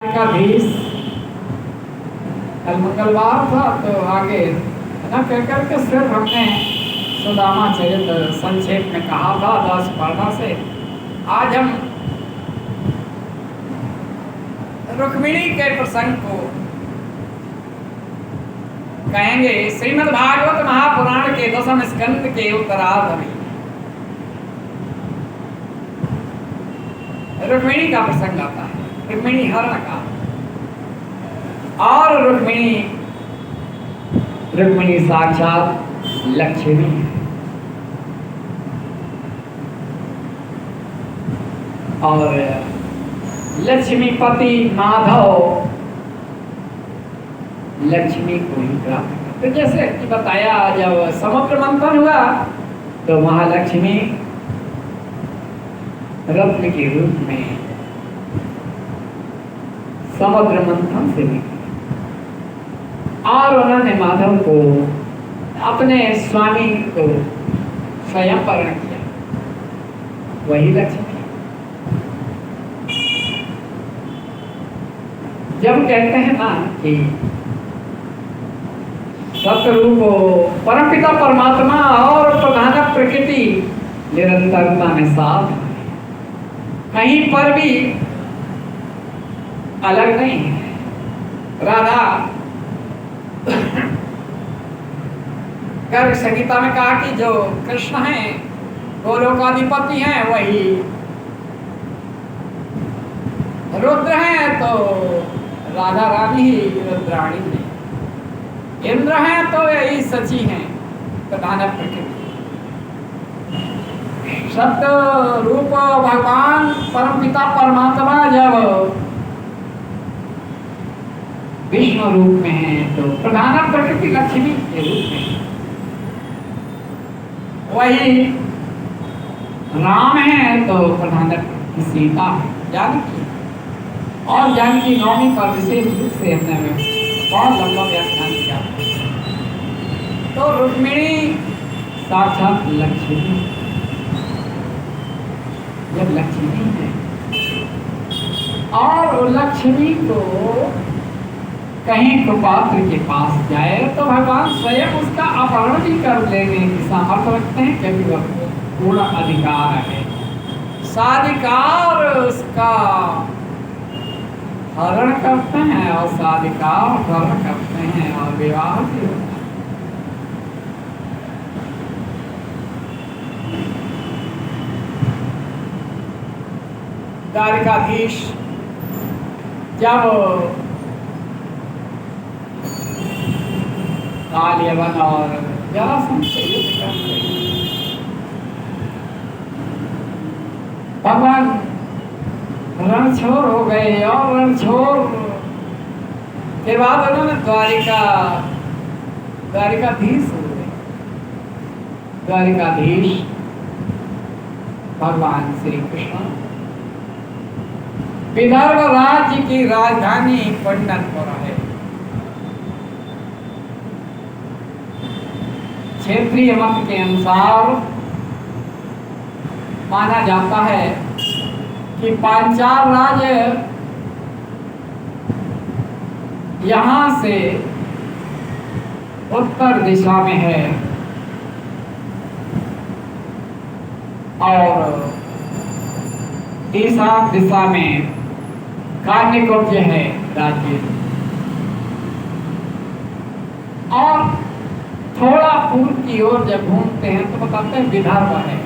द्वारिकाधीश कल मंगलवार था तो आगे न कह करके सिर्फ हमने सुदामा चरित्र संक्षेप में कहा था 10 पन्ना से। आज हम रुक्मिणी के प्रसंग को कहेंगे। श्रीमद् भागवत महापुराण के 10वें स्कंद के उत्तरार्ध में रुक्मिणी का प्रसंग आता है, रुक्मिणी हरण का। और रुक्मिणी साक्षात लक्ष्मी है। और लक्ष्मीपति माधव लक्ष्मी को ही प्राप्त करते। जैसे कि बताया, जब समुद्र मंथन हुआ तो महालक्ष्मी रत्न के रूप में समुद्र मंथन से निकली और उन्होंने माधव को अपने स्वामी को स्वयं वर्ण किया, वही लक्ष्मी। जब कहते हैं ना कि सतरूप परमपिता परमात्मा और प्रधान प्रकृति निरंतरता में साथ है, कहीं पर भी अलग नहीं है। राधा गर्ग संगीता में कहा कि जो कृष्ण हैं गोलोकाधिपति हैं, वही रुद्र हैं, तो राधा रानी ही रुद्राणी है। इंद्र हैं तो यही सची हैं, प्रधान प्रकृति। सत्य रूप भगवान परमपिता परमात्मा जब विष्णु रूप में है तो प्रधान प्रकृति लक्ष्मी के रूप में है। वही राम है तो प्रधान प्रकृति सीता है, जानकी। और जानकी नवमी पर विशेष रूप से हमने बहुत लंबा व्याख्यान किया। तो रुक्मिणी साक्षात लक्ष्मी, जब लक्ष्मी है और लक्ष्मी को कहीं कुपात्र के पास जाए तो भगवान स्वयं उसका अपहरण भी कर लेने की सामर्थ्य रखते हैं, क्योंकि वह पूर्ण अधिकार है। साधिकार उसका हरण करते हैं और साधिकार हरण करते हैं और विवाह भी होता है। द्वारिकाधीश जब कालियवन और जरासंध से युद्ध करते भगवान रणछोड़ हो गए। और रणछोड़ के बाद उन्होंने द्वारिकाधीश हो गए। द्वारिकाधीश भगवान श्री कृष्ण विदर्भ राज्य की राजधानी पंढरपुर है। क्षेत्रीय मत के अनुसार माना जाता है कि पांचाल राज्य यहाँ से उत्तर दिशा में है और ईशान दिशा में कान्यकुब्ज है राज्य। और थोड़ा पूर्व की ओर जब घूमते हैं तो बताते हैं विदर्भ है।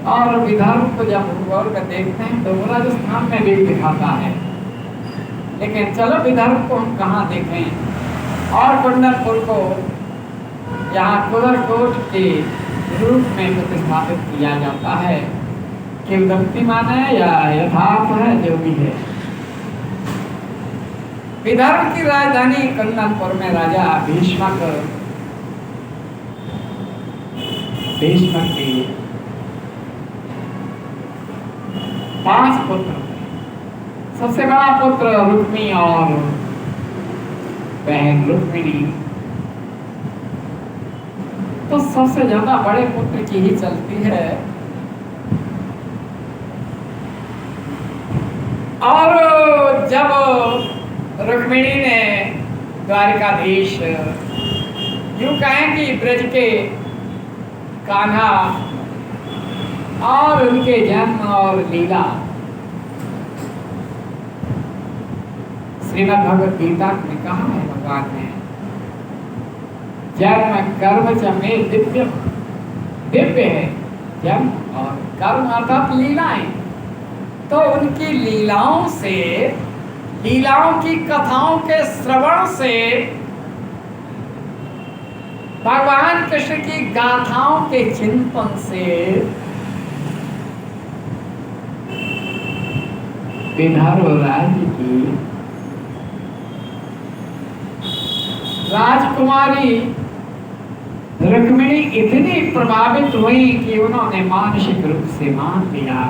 और विदर्भ को जब गौर कर देखते हैं तो राजस्थान में भी दिखाता है। लेकिन चलो विदर्भ को हम कहाँ देखें, और पंढरपुर को यहाँ कुदरकोट के रूप में प्रतिस्थापित किया जाता है। किंवदंती माने या यथार्थ है, जो भी है। विदर्भ की राजधानी कंदनपुर में राजा भीष्म के 5 पुत्र थे। सबसे बड़ा पुत्र रुक्मी और बहन रुक्मिणी। तो सबसे ज्यादा बड़े पुत्र की ही चलती है। और जब रुक्मिणी ने द्वारिकाधीश, यूं कहें कि ब्रज के कान्हा और उनके जन्म और लीला श्रीमद् भगवद गीता में कहा है भगवान ने, जन्म कर्म च में दिव्य, दिव्य है जन्म और कर्म अर्थात लीलाएं। तो उनकी लीलाओं से, लीलाओं की कथाओं के श्रवण से, भगवान कृष्ण की गाथाओं के चिंतन से विदर्भ राज्य की राजकुमारी रुक्मिणी इतनी प्रभावित हुई कि उन्होंने मानसिक रूप से मान लिया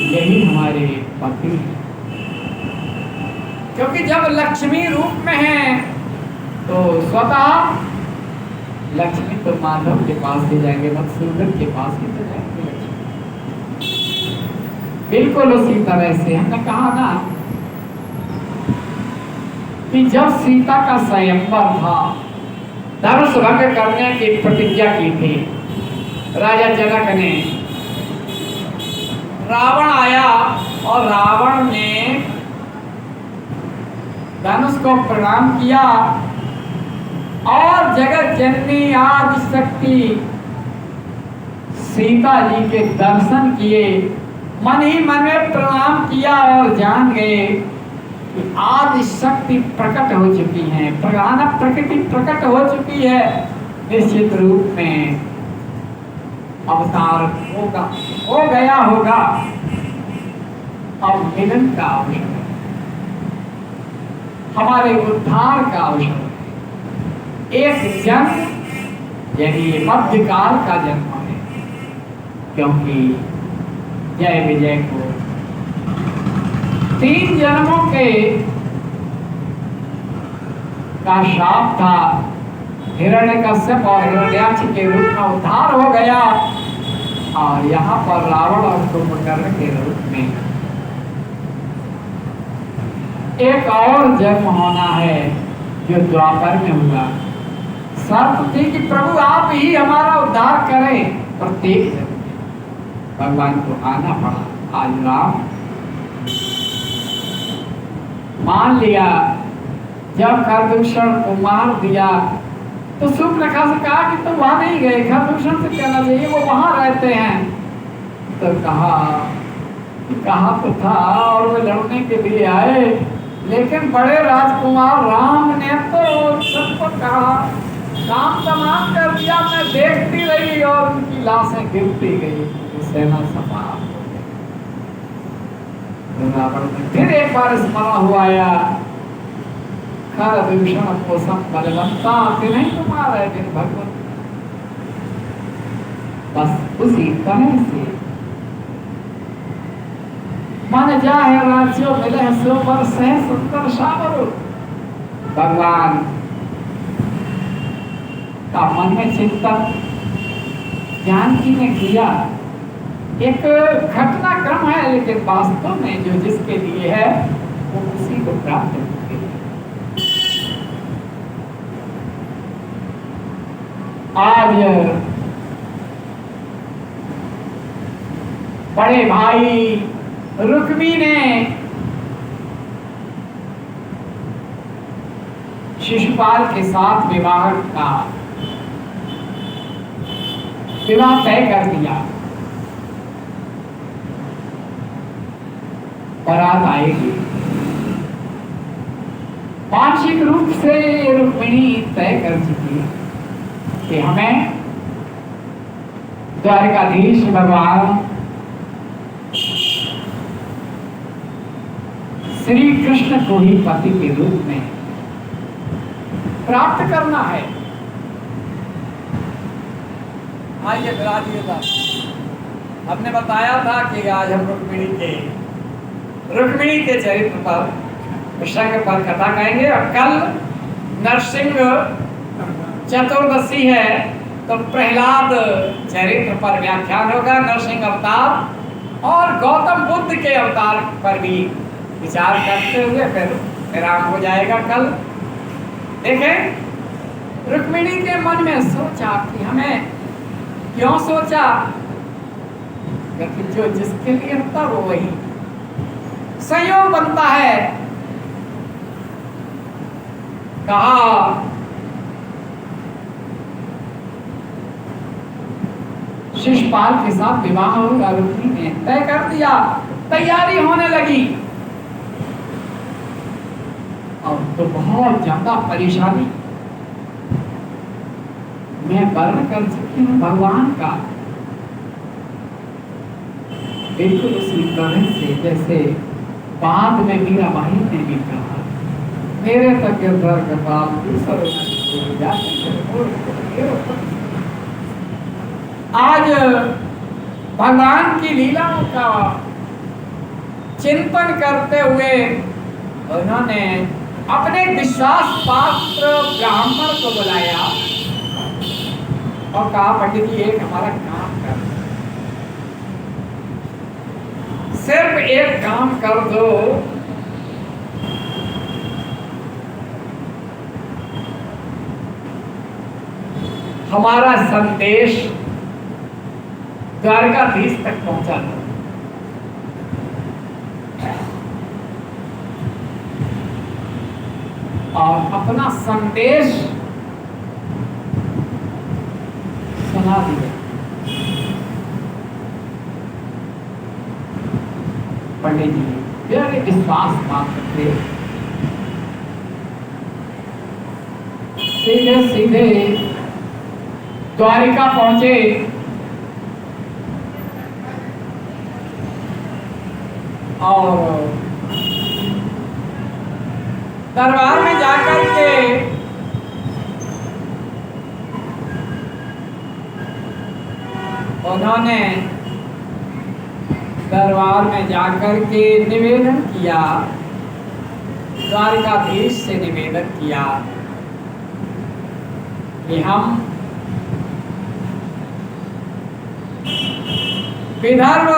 यही हमारे पति हैं। क्योंकि जब लक्ष्मी रूप में है तो स्वतः लक्ष्मी तो माधव के पास ही जाएंगे, मधुसूदन के पास ही तो जाएंगे लक्ष्मी। बिल्कुल उसी तरह से हमने कहा ना कि जब सीता का स्वयंवर था, धनुष भंग करने की प्रतिज्ञा की थी राजा जनक ने, रावण आया और रावण ने धनुष को प्रणाम किया और जगत जननी आदि शक्ति सीता जी के दर्शन किए, मन ही मन में प्रणाम किया और जान गए कि आदि शक्ति प्रकट हो चुकी है, प्रकृति प्रकट हो चुकी है, निश्चित रूप में अवतार होगा, हो गया होगा। अब मिलन का अवसर है, हमारे उद्धार का अवसर है। एक जन्म यही मध्यकाल का जन्म है, क्योंकि जय विजय को 3 जन्मों के का शाप था, हिरण्यकश्यप और हिरण्याक्ष के रूप में उद्धार हो गया और यहाँ पर रावण और कुंभकर्ण के रूप में एक और जन्म होना है जो द्वापर में हुआ। शर्त थी कि प्रभु आप ही हमारा उद्धार करें, प्रत्येक जन्म भगवान को आना पड़ा। आज राम मान लिया, जब खरदूषण को मार दिया तो सुप्रेखा से कहा कि तुम वहां नहीं गए, खरदूषण से कहना चाहिए वो वहां रहते हैं। तो कहा तो था और वे लड़ने के लिए आए, लेकिन बड़े राजकुमार राम ने तो सबको कहा, काम तमाम कर दिया, मैं देखती रही और उनकी लाशें गिरती गई, सेना समाप्त हो गई। तो रावण ने फिर एक बार स्मरण हुआ या खरदूषण को बलवंता कि नहीं तुम्हारा है फिर भगवत। बस उसी तरह से मन जाए राज्यों मिले सो वर्ष है सुंदर सावरो। भगवान का मन में चिंतन जानकी ने किया। एक घटनाक्रम है, लेकिन वास्तव में जो जिसके लिए है वो उसी को प्राप्त होती है। आज बड़े भाई रुक्मी ने शिशुपाल के साथ विवाह तय कर दिया। बारात आएगी, मानसिक रूप से रुक्मिणी तय कर चुकी है कि हमें द्वारिकाधीश भगवान श्री कृष्ण को ही पति के रूप में प्राप्त करना है। आइए विराजिएगा। हमने बताया था कि आज हम रुक्मिणी के चरित्र पर, प्रसंग पर कथा कहेंगे और कल नरसिंह चतुर्दशी है तो प्रहलाद चरित्र पर व्याख्यान होगा। नरसिंह अवतार और गौतम बुद्ध के अवतार पर भी विचार करते हुए फिर विराम हो जाएगा कल। देखें, रुक्मिणी के मन में सोचा कि हमें क्यों सोचा, क्योंकि जो जिसके लिए होता वो वही संयोग बनता है। कहा शिशुपाल के साथ विवाह होगा, रुक्मिणी ने तय कर दिया, तैयारी होने लगी। अब तो बहुत ज्यादा परेशानी मैं वर्ण कर चुकी हूँ भगवान का, बिल्कुल उसी तरह से जैसे बाद में मीराबाई ने भी कहा, मेरे तक गिरधर कृपाल आज भगवान की लीलाओं का चिंतन करते हुए उन्होंने अपने विश्वास पात्र ब्राह्मण को बुलाया और कहा, पंडित जी एक हमारा काम कर, सिर्फ एक काम कर दो, हमारा संदेश द्वारकाधीश तक पहुंचा दो। और अपना संदेश सुना दिया। पंडित जी बड़े विश्वास पात्र थे, सीधे सीधे द्वारिका पहुंचे और दरबार में जाकर के उन्होंने दरबार में जाकर के निवेदन किया, द्वारकाधीश से निवेदन किया कि हम विदर्भ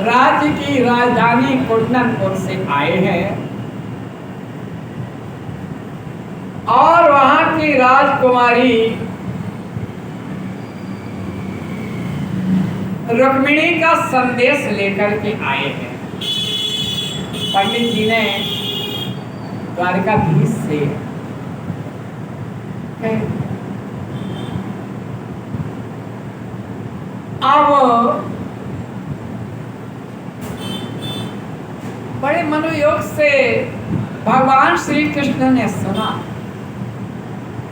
राज्य की राजधानी कुंडनपुर से आए हैं और वहां की राजकुमारी रुक्मिणी का संदेश लेकर के आए हैं। पंडित जी ने द्वारकाधीश से अब बड़े मनोयोग से भगवान श्री कृष्ण ने सुना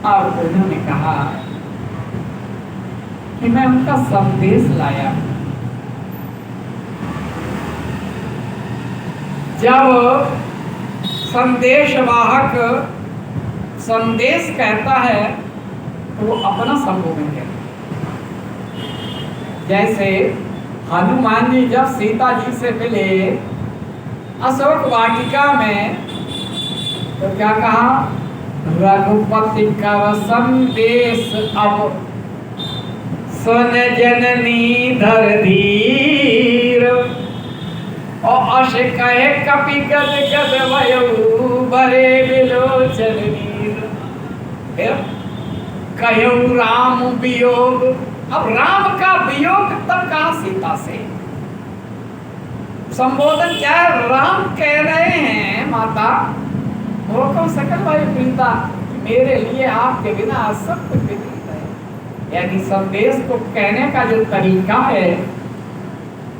और उन्होंने कहा कि मैं उनका संदेश लाया। जब संदेशवाहक संदेश कहता है तो वो अपना संबोधन कहता है। जैसे हनुमान जी जब सीता जी से मिले अशोक वाटिका में तो क्या कहा, रघुपति का संदेश अब सुन जननी धर धीर, और अश कहे कपि गद गद वयऊ बरे बिलोचन नीर। फिर कहऊ राम वियोग, अब राम का वियोग तब कहा सीता से। संबोधन क्या है, राम कह रहे हैं माता वो कौन सकल भाई प्रीता, मेरे लिए आपके बिना सब कुछ विपरीत है। यानी संदेश को कहने का जो तरीका है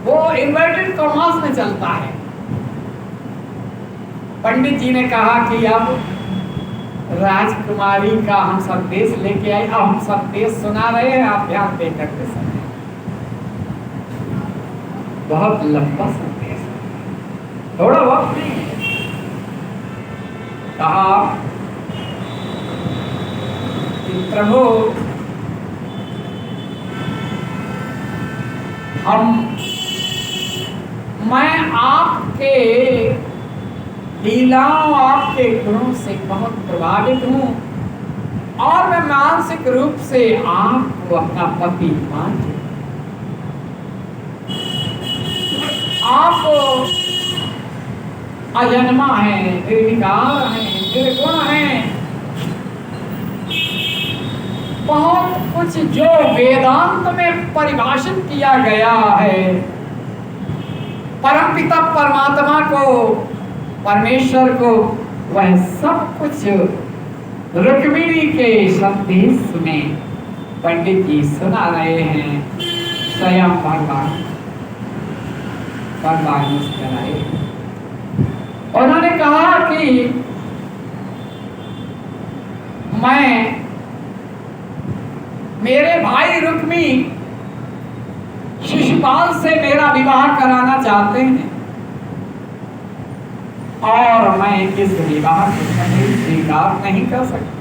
वो इन्वर्टेड कॉमास में चलता है। पंडित जी ने कहा कि अब राजकुमारी का हम संदेश लेके आए, अब हम संदेश सुना रहे हैं, आप ध्यान देकर के सुने। बहुत लंबा संदेश, थोड़ा वक्त नहीं है। कहा कि प्रभु मैं आपके लीलाओं आपके गुणों से बहुत प्रभावित हूँ और मैं मानसिक रूप से आपको अपना पति मानती हूँ। आप अजन्मा है, निर्विकार है, निर्गुण है। बहुत कुछ जो वेदांत में परिभाषित किया गया है, परमपिता परमात्मा को, परमेश्वर को, वह सब कुछ रुक्मिणी के संदेश में पंडित जी सुना रहे हैं। स्वयं भगवान मुस्कुराए। उन्होंने कहा कि मैं, मेरे भाई रुक्मी शिशुपाल से मेरा विवाह कराना चाहते हैं और मैं इस विवाह को कभी स्वीकार नहीं कर सकती।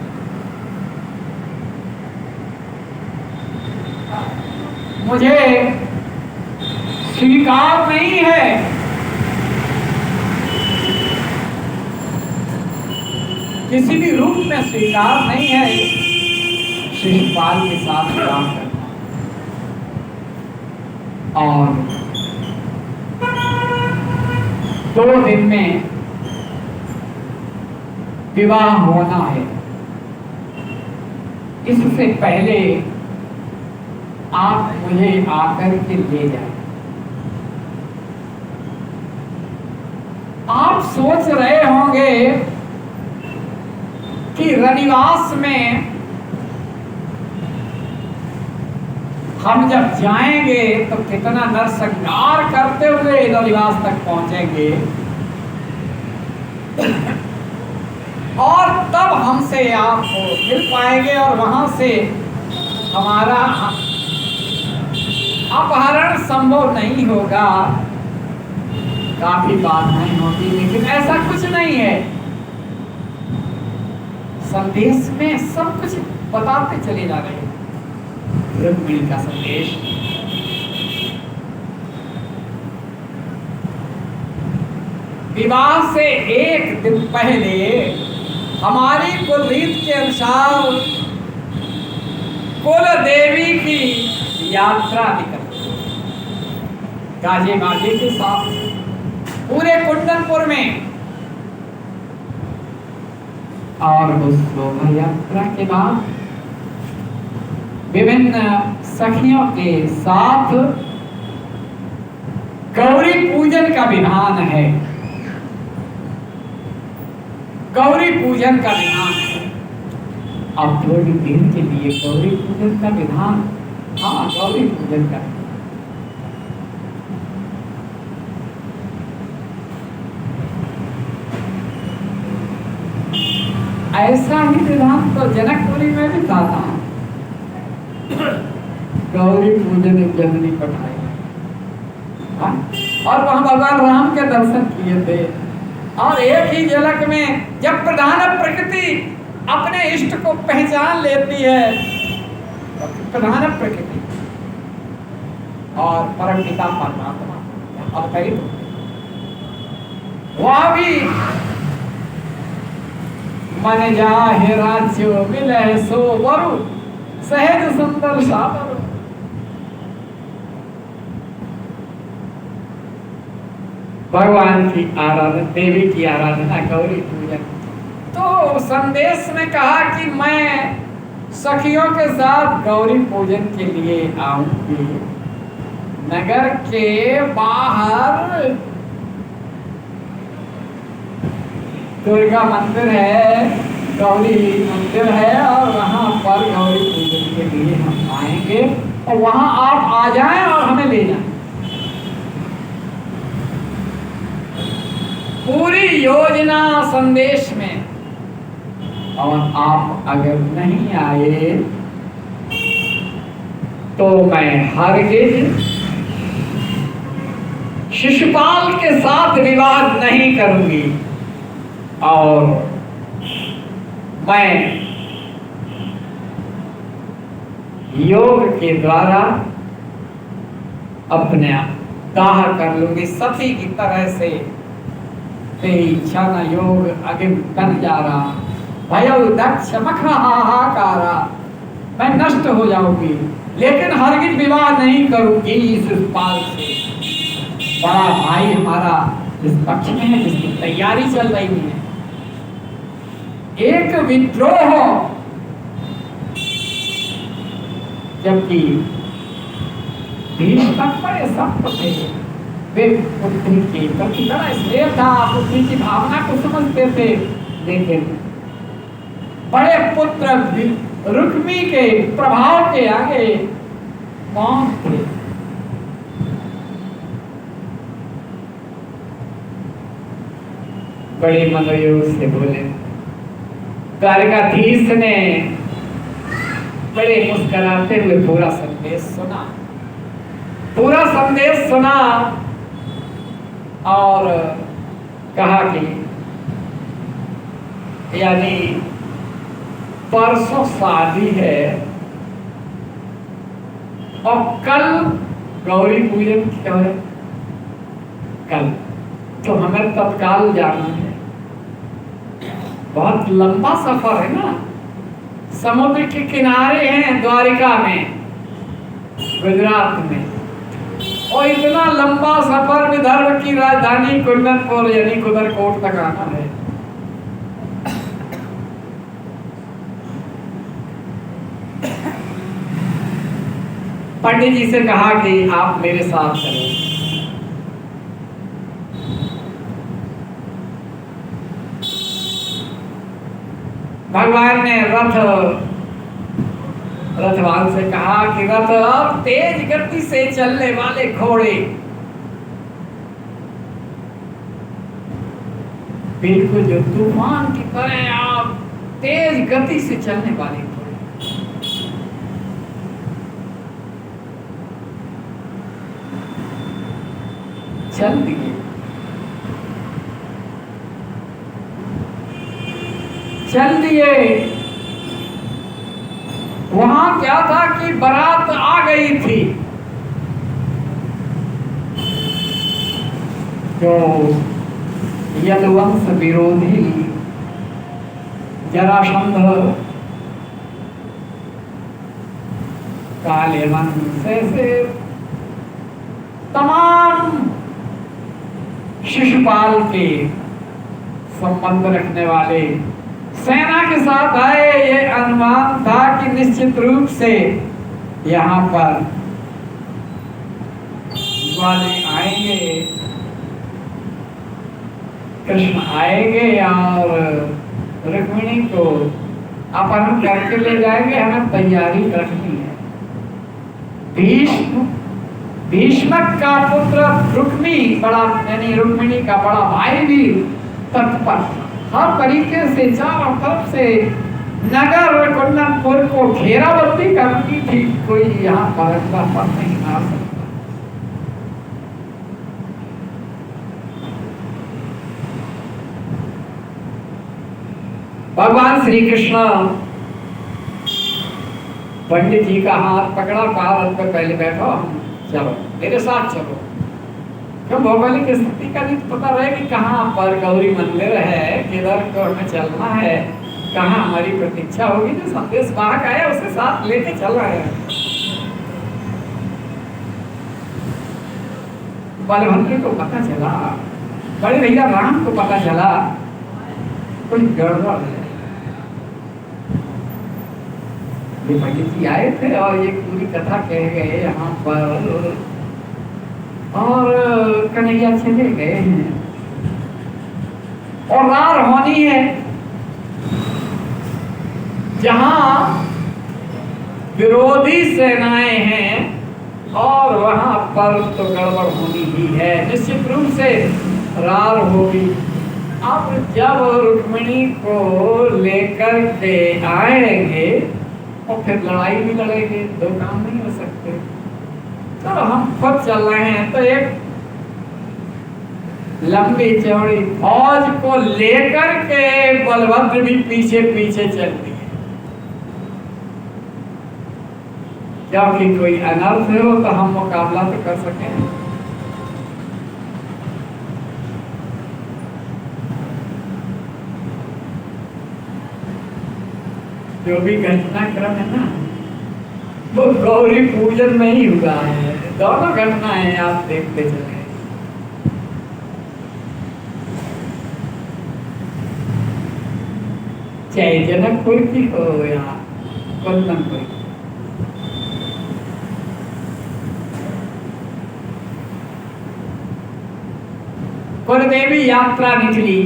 मुझे स्वीकार नहीं है किसी भी रूप में स्वीकार नहीं है शिशुपाल के साथ विवाह करना। और 2 दिन में विवाह होना है, इससे पहले आप मुझे आकर के ले जाए। आप सोच रहे होंगे कि रनिवास में हम जब जाएंगे तो कितना नरसंहार करते हुए रनिवास तक पहुंचेंगे और तब हमसे आप मिल पाएंगे और वहां से हमारा अपहरण संभव नहीं होगा, काफी बाधाएं होगी। लेकिन ऐसा कुछ नहीं है, संदेश में सब कुछ बताते चले जा रहे हैं। रुक्मिणी का संदेश, विवाह से 1 दिन पहले हमारी कुल रीत के अनुसार कुल देवी की यात्रा निकलती गाजे बाजे के साथ पूरे कुंदनपुर में। और उस शोभा यात्रा के बाद विभिन्न सखियों के साथ गौरी पूजन का विधान है। गौरी पूजन का विधान है। अब थोड़ी देर के लिए गौरी पूजन का विधान, हाँ गौरी पूजन का, ऐसा ही विधान तो जनकपुरी में भी था। गौरी पूजन जननी पठाई, और वहां भगवान राम के दर्शन किए थे। और एक ही झलक में जब प्रधान प्रकृति अपने इष्ट को पहचान लेती है, तो प्रधान प्रकृति और परमपिता परमात्मा अवतरित, वह भी मन जाहे राज्यो मिले सो वरु सहज सुंदर सावर। भगवान की आराधना, देवी की आराधना, गौरी पूजन। तो संदेश में कहा कि मैं सखियों के साथ गौरी पूजन के लिए आऊंगी। नगर के बाहर दुर्गा मंदिर है, गौरी मंदिर है, और वहां पर गौरी पूजन के लिए हम आएंगे और वहां आप आ जाएं और हमें ले जाएं। पूरी योजना संदेश में, और आप अगर नहीं आए तो मैं हरगिज शिशुपाल के साथ विवाद नहीं करूंगी और मैं योग के द्वारा अपने दाह कर लूंगी। सती की तरह से तेरी इच्छा न योग अगिम बन जा रहा, भयो दक्ष मखा हाहाकारा, मैं नष्ट हो जाऊंगी, लेकिन हरगिज विवाह नहीं करूंगी शिशुपाल से। बड़ा भाई हमारा इस पक्ष में है, जिसकी तैयारी चल रही है। एक विद्रोह, जबकि भीष्म बड़े सख्त थे, वे पुत्री के प्रति बड़ा स्नेह था, पुत्री की भावना को समझते थे, लेकिन बड़े पुत्र रुक्मी के प्रभाव के आगे कौन थे। बड़े मनोयोग से बोले। द्वारकाधीश ने बड़े मुस्कुराते हुए पूरा संदेश सुना, पूरा संदेश सुना और कहा कि यानी परसों शादी है और कल गौरी पूजन क्या है, कल तो हमें तत्काल जाना है। बहुत लंबा सफर है ना, समुद्र के किनारे हैं द्वारिका में, गुजरात में, और इतना लंबा सफर विदर्भ की राजधानी कुंडनपुर यानी कुदरकोट तक आना है। पंडित जी से कहा कि आप मेरे साथ चलो। भगवान ने रथवान से कहा कि रथ और तेज गति से चलने वाले घोड़े, बिल्कुल जो तूफान की तरह आप तेज गति से चलने वाले घोड़े, चल दिए। चल दिए। वहां क्या था कि बारात आ गई थी, जो यदुवंश विरोधी जरासंध, काले वंश से तमाम शिशुपाल के संबंध रखने वाले सेना के साथ आए। ये अनुमान था कि निश्चित रूप से यहाँ पर वाले आएंगे, कृष्ण आएंगे और रुक्मिणी को अपहरण करके ले जाएंगे, हमें तैयारी रखनी है। भीष्मक का पुत्र रुक्मी, बड़ा यानी रुक्मिणी का बड़ा भाई भी तत्पर, हर तरीके से चारों तरफ से नगर कुंडनपुर को घेराबंदी करनी थी, कोई यहाँ पर नहीं आ सकता। भगवान श्री कृष्ण पंडित जी का हाथ पकड़ा, पार्वत पे पहले बैठो, चलो मेरे साथ चलो। क्यों भौगोलिक स्थिति का नहीं पता रहे कि कहाँ पर गौरी मंदिर है, किधर को हमें चलना है, कहाँ हमारी प्रतीक्षा होगी। जो संदेश वाहक आया उसे साथ लेके चल रहे हैं। बलभद्र को पता चला, बड़े भैया राम को पता चला कोई गड़बड़ है। ये पंडित जी आए थे और ये पूरी कथा कह गए यहाँ पर, और कन्हैया चले गए हैं और रार होनी है। जहां विरोधी सेनाएं हैं और वहां पर तो गड़बड़ होनी ही है, निश्चित रूप से रार होगी। अब जब रुक्मिणी को लेकर के आएंगे और फिर लड़ाई भी लड़ेंगे, दो काम नहीं हो सकते। चलो हम खुद चल रहे हैं, तो एक लंबी चौड़ी फौज को लेकर के बलभद्र भी पीछे पीछे चल दिए, क्योंकि कोई अनर्थ हो तो हम मुकाबला तो कर सकें। जो भी घटनाक्रम है ना, वो गौरी पूजन में ही हुआ है। दोनों घटनाएं आप देखते चले। चाहे जनकपुर की हो या कुंदनपुर की। कुलदेवी यात्रा निकली।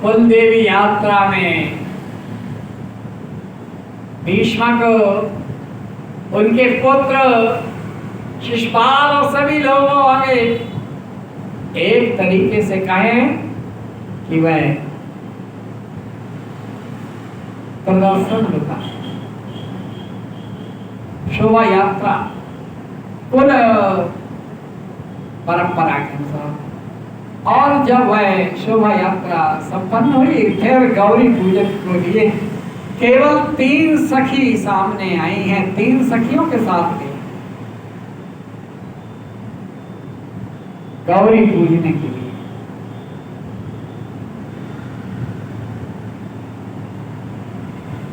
कुलदेवी यात्रा में भीष्म को उनके पुत्र शिशुपाल और सभी लोगों आगे एक तरीके से कहें कि वह प्रदर्शन होता है, शोभा यात्रा कुल परंपरा के अनुसार। और जब वह शोभा यात्रा संपन्न हुई, फिर गौरी पूजन को लिए केवल 3 सखी सामने आई हैं, 3 सखियों के साथ गई गौरी पूजने के लिए।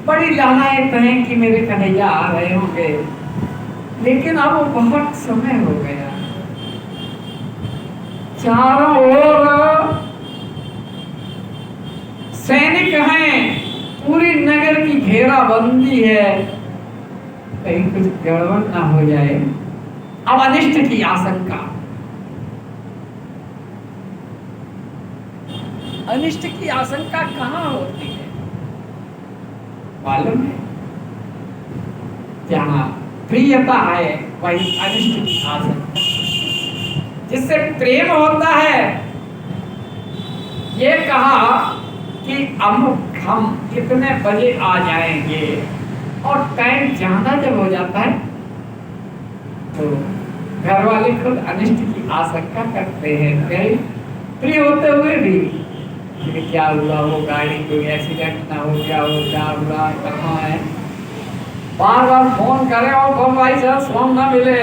बड़ी लालायत हैं कि मेरे कन्हैया आ रहे होंगे, लेकिन अब बहुत समय हो गया। चारों ओर सैनिक हैं, पूरी नगर की घेराबंदी है, कहीं कुछ गड़बड़ ना हो जाए। अब अनिष्ट की आशंका, अनिष्ट की आशंका कहां होती है मालूम है? जहां प्रियता है वही अनिष्ट की आशंका। जिससे प्रेम होता है, ये कहा कि अमुक हम कितने बजे आ जाएंगे, और टाइम ज्यादा जब हो जाता है तो घर वाले खुद अनिष्ट की आशंका करते हैं। प्रिय होते हुए भी कि क्या हुआ, वो गाड़ी कोई एक्सीडेंट ना हो गया हो, क्या हुआ, कहाँ है, बार बार फोन करे और फोन भाई साहब फोन ना मिले,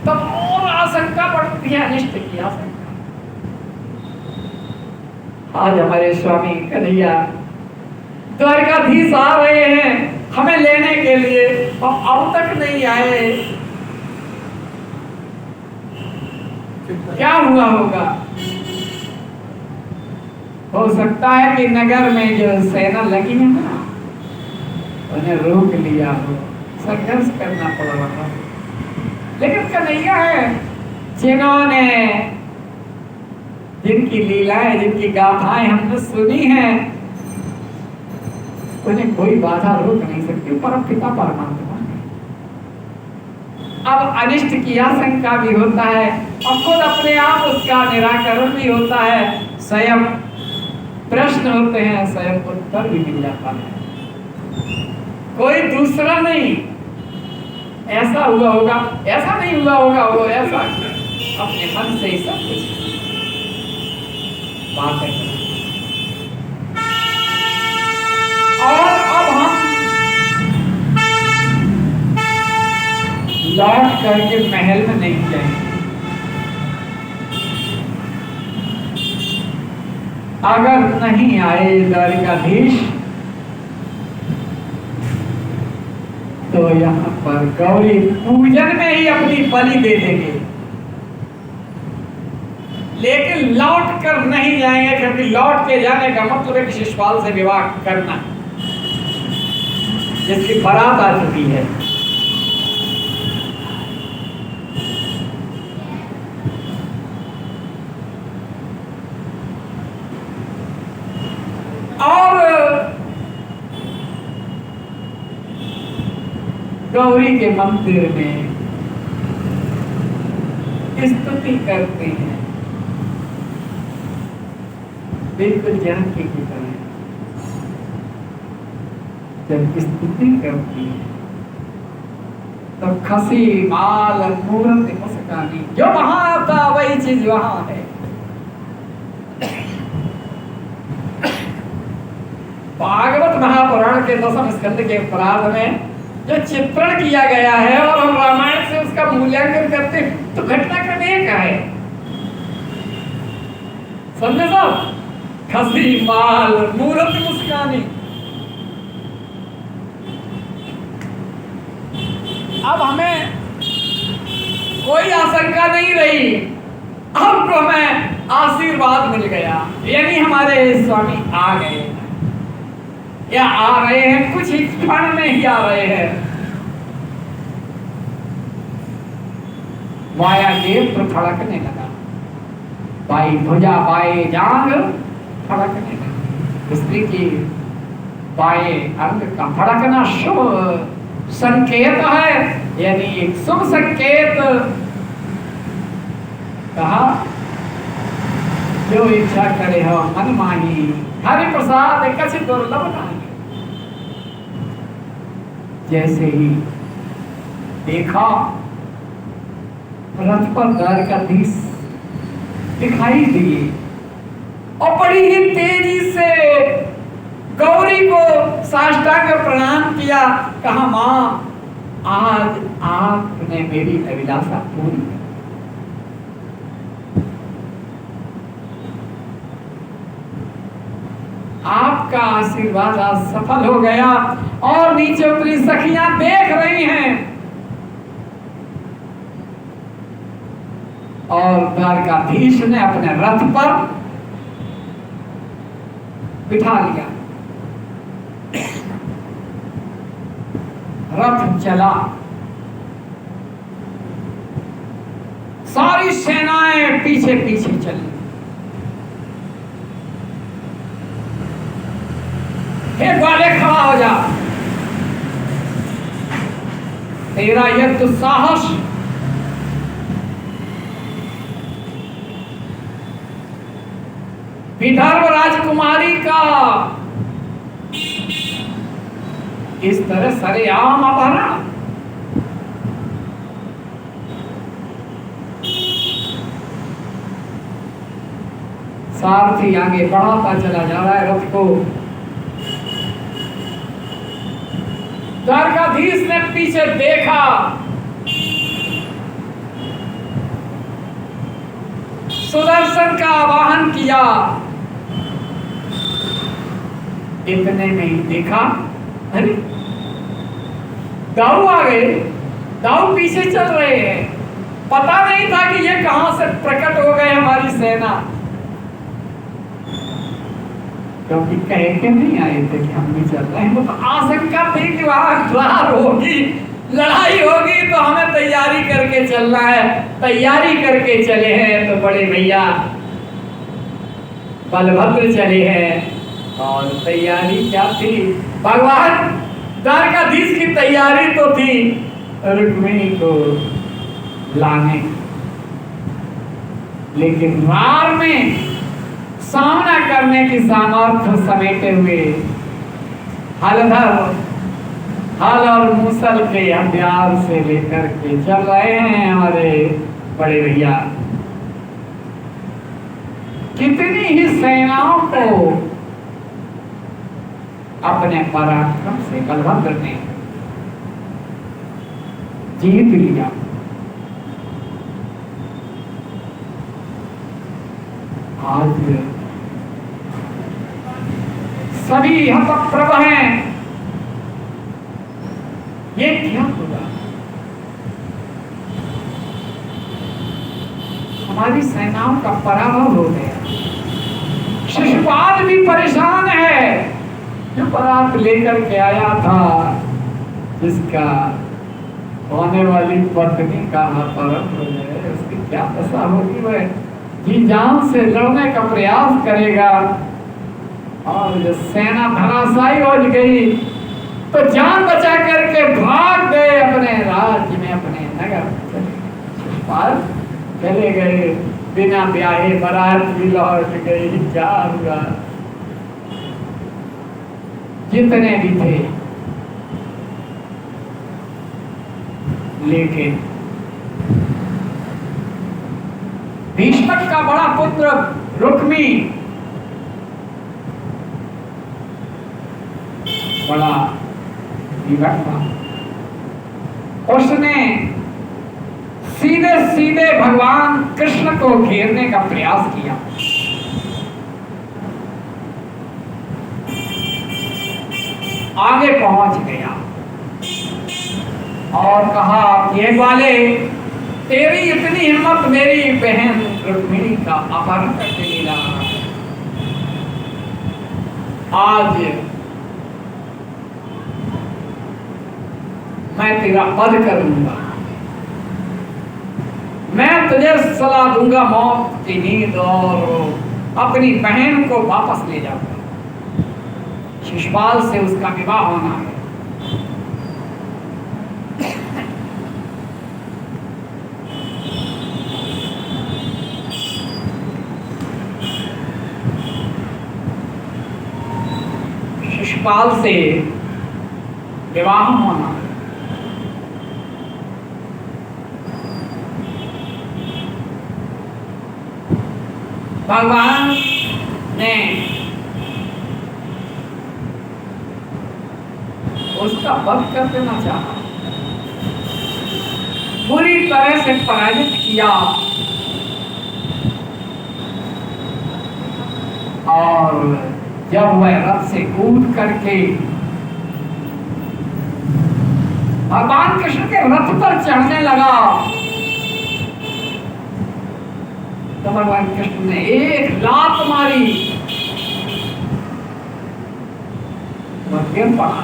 तब और आशंका बढ़ती है, अनिष्ट की आशंका। आज हमारे स्वामी कन्हैया द्वारकाधीश आ रहे हैं हमें लेने के लिए, और अब तक नहीं आए, क्या हुआ होगा? हो सकता है कि नगर में जो सेना लगी है ना, उन्हें रोक लिया हो, संघर्ष करना पड़ रहा। लेकिन कन्हैया है जिन्होंने, जिनकी लीलाएं, जिनकी गाथाएं हमने सुनी हैं, उन्हें कोई बाधा रोक नहीं सकती, परमपिता परमात्मा। अब अनिष्ट की आशंका भी होता है, और खुद अपने आप उसका निराकरण भी होता है, स्वयं प्रश्न होते हैं, स्वयं उत्तर भी मिल जाता है। कोई दूसरा नहीं, ऐसा हुआ होगा, ऐसा नहीं हुआ होगा, वो ऐसा अपने मन से ही सब कुछ बातें करें। और अब हम लौट करके महल में नहीं जाएंगे। अगर नहीं आए द्वारिकाधीश तो यहाँ पर गौरी पूजन में ही अपनी बलि दे देंगे, लेकिन लौट कर नहीं जाएंगे, क्योंकि लौट के जाने का मतलब है कि शिशुपाल से विवाह करना, जिसकी बारात आ चुकी है। और गौरी के मंदिर में स्तुति करते हैं, बिल्कुल जानकी की तरह। जब स्तुति करती है तो खसी माल मूर्ति मुस्कानी, जो वहां था वही चीज वहां है। भागवत महापुराण के 10वें स्कंद के अपराध में जो चित्रण किया गया है, और हम रामायण से उसका मूल्यांकन करते हैं, तो घटनाक्रम एक है। समझे साहब? खसी माल मूर्ति मुस्कानी। अब हमें कोई आशंका नहीं रही हमको हमें आशीर्वाद मिल गया, यानी हमारे स्वामी आ गए या आ रहे हैं, कुछ ही क्षण में ही आ रहे हैं। माया नेत्र फड़कने लगा, बाई भुजा बाई जांग फड़कने लगा। स्त्री की बाएं अंग का फड़कना शुभ संकेत है, यानी एक शुभ संकेत। कहा जो इच्छा करे हो मन माही, हरि प्रसाद कछ दुर्लभ नाही। जैसे ही देखा रथ पर द्वारकाधीश दिखाई दिए और बड़ी ही तेजी से गौरी को साष्टांग प्रणाम किया। कहा मां, आज आपने मेरी अभिलाषा पूरी की। आपका आशीर्वाद आज सफल हो गया। और नीचे उतरी सखियां देख रही हैं और द्वारकाधीश ने अपने रथ पर बिठा लिया। रथ चला, सारी सेनाएं पीछे पीछे चली। हे ग्वाले खड़ा हो जा, तेरा यह दुस्साहस विदर्भ राजकुमारी का इस तरह सरेआम अपहरण। सारथी आगे बढ़ाता चला जा रहा है रथ को। द्वारकाधीश ने पीछे देखा, सुदर्शन का आवाहन किया। इतने में ही देखा, अरे दाऊ आ गए, दाऊ पीछे चल रहे हैं। पता नहीं था कि ये कहां से प्रकट हो गए हमारी सेना, क्योंकि कह के नहीं आए थे कि हम भी चल रहे हैं। वो तो आशंका थी कि वहां द्वार होगी, लड़ाई होगी, तो हमें तैयारी करके चलना है। तैयारी करके चले हैं तो बड़े भैया बलभद्र चले हैं। और तैयारी क्या थी? भगवान द्वारकाधीश की तैयारी तो थी रुक्मिणी को लाने, लेकिन द्वार में सामना करने की सामर्थ्य समेटे हुए हलधर हल और मूसल के हथियार से लेकर के चल रहे हैं हमारे बड़े भैया। कितनी ही सेनाओं को अपने पराक्रम से बलभद्र ने जीत लिया। आज सभी हतप्रभ हैं, ये क्या होगा? हमारी सेनाओं का पराभव हो गया। शिशुपाल भी परेशान है, जो बारात लेकर के आया था, जिसका होने वाली पत्नी का अपहरण हो जाए, उसकी क्या दशा होगी? वह जी जान से लड़ने का प्रयास करेगा और जो सेना धराशायी हो गई तो जान बचा करके भाग गए अपने राज्य में, अपने नगर शिशुपाल चले गए बिना ब्याहे, बारात भी लौट गई। क्या हुआ? जितने भी थे, लेकिन भीष्मक का बड़ा पुत्र रुक्मी बड़ा विवट था। उसने सीधे सीधे भगवान कृष्ण को घेरने का प्रयास किया। आगे पहुंच गया और कहा, ये ग्वाले, तेरी इतनी हिम्मत मेरी बहन रुक्मिणी का अपहरण करके ले रहा है। आज मैं तेरा वध करूंगा, मैं तुझे सलाह दूंगा मौत की नींद, और अपनी बहन को वापस ले जाऊंगा। शिशुपाल से उसका विवाह होना है। शिशुपाल से विवाह होना है। भगवान ने उसका वध कर देना चाहा, पूरी तरह से पराजित किया, और जब वह रथ से कूद करके भगवान कृष्ण के रथ पर चढ़ने लगा, तो भगवान कृष्ण ने एक लात मारी, वह गिर पड़ा।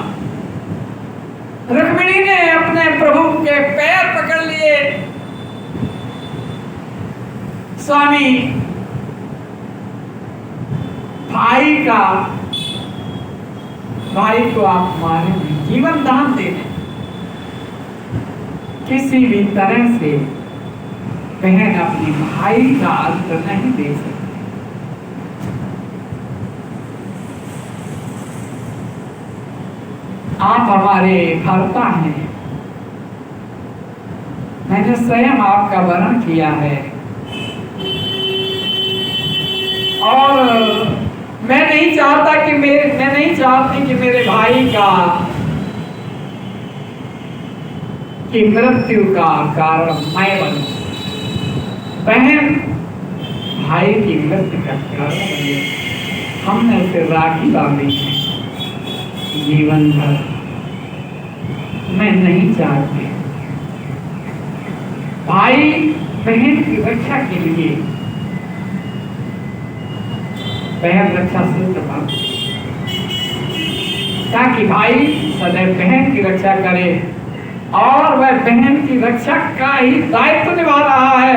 रुक्मिणी ने अपने प्रभु के पैर पकड़ लिए, स्वामी भाई को आप मारे, जीवन दान दे दें, किसी भी तरह से बहन अपनी भाई का अंत नहीं दे सकती। आप हमारे भर्ता हैं, मैंने स्वयं आपका वरण किया है, और मैं नहीं चाहती कि मेरे भाई की मृत्यु का कारण मैं बनूं। बहन भाई की मृत्यु का कारण बने, हमने उसे राखी बांधी है जीवन भर। मैं नहीं चाहती भाई बहन की रक्षा के लिए बहन रक्षा सूत्र बांधे, ताकि भाई सदैव बहन की रक्षा करे, और वह बहन की रक्षा का ही दायित्व निभा रहा है।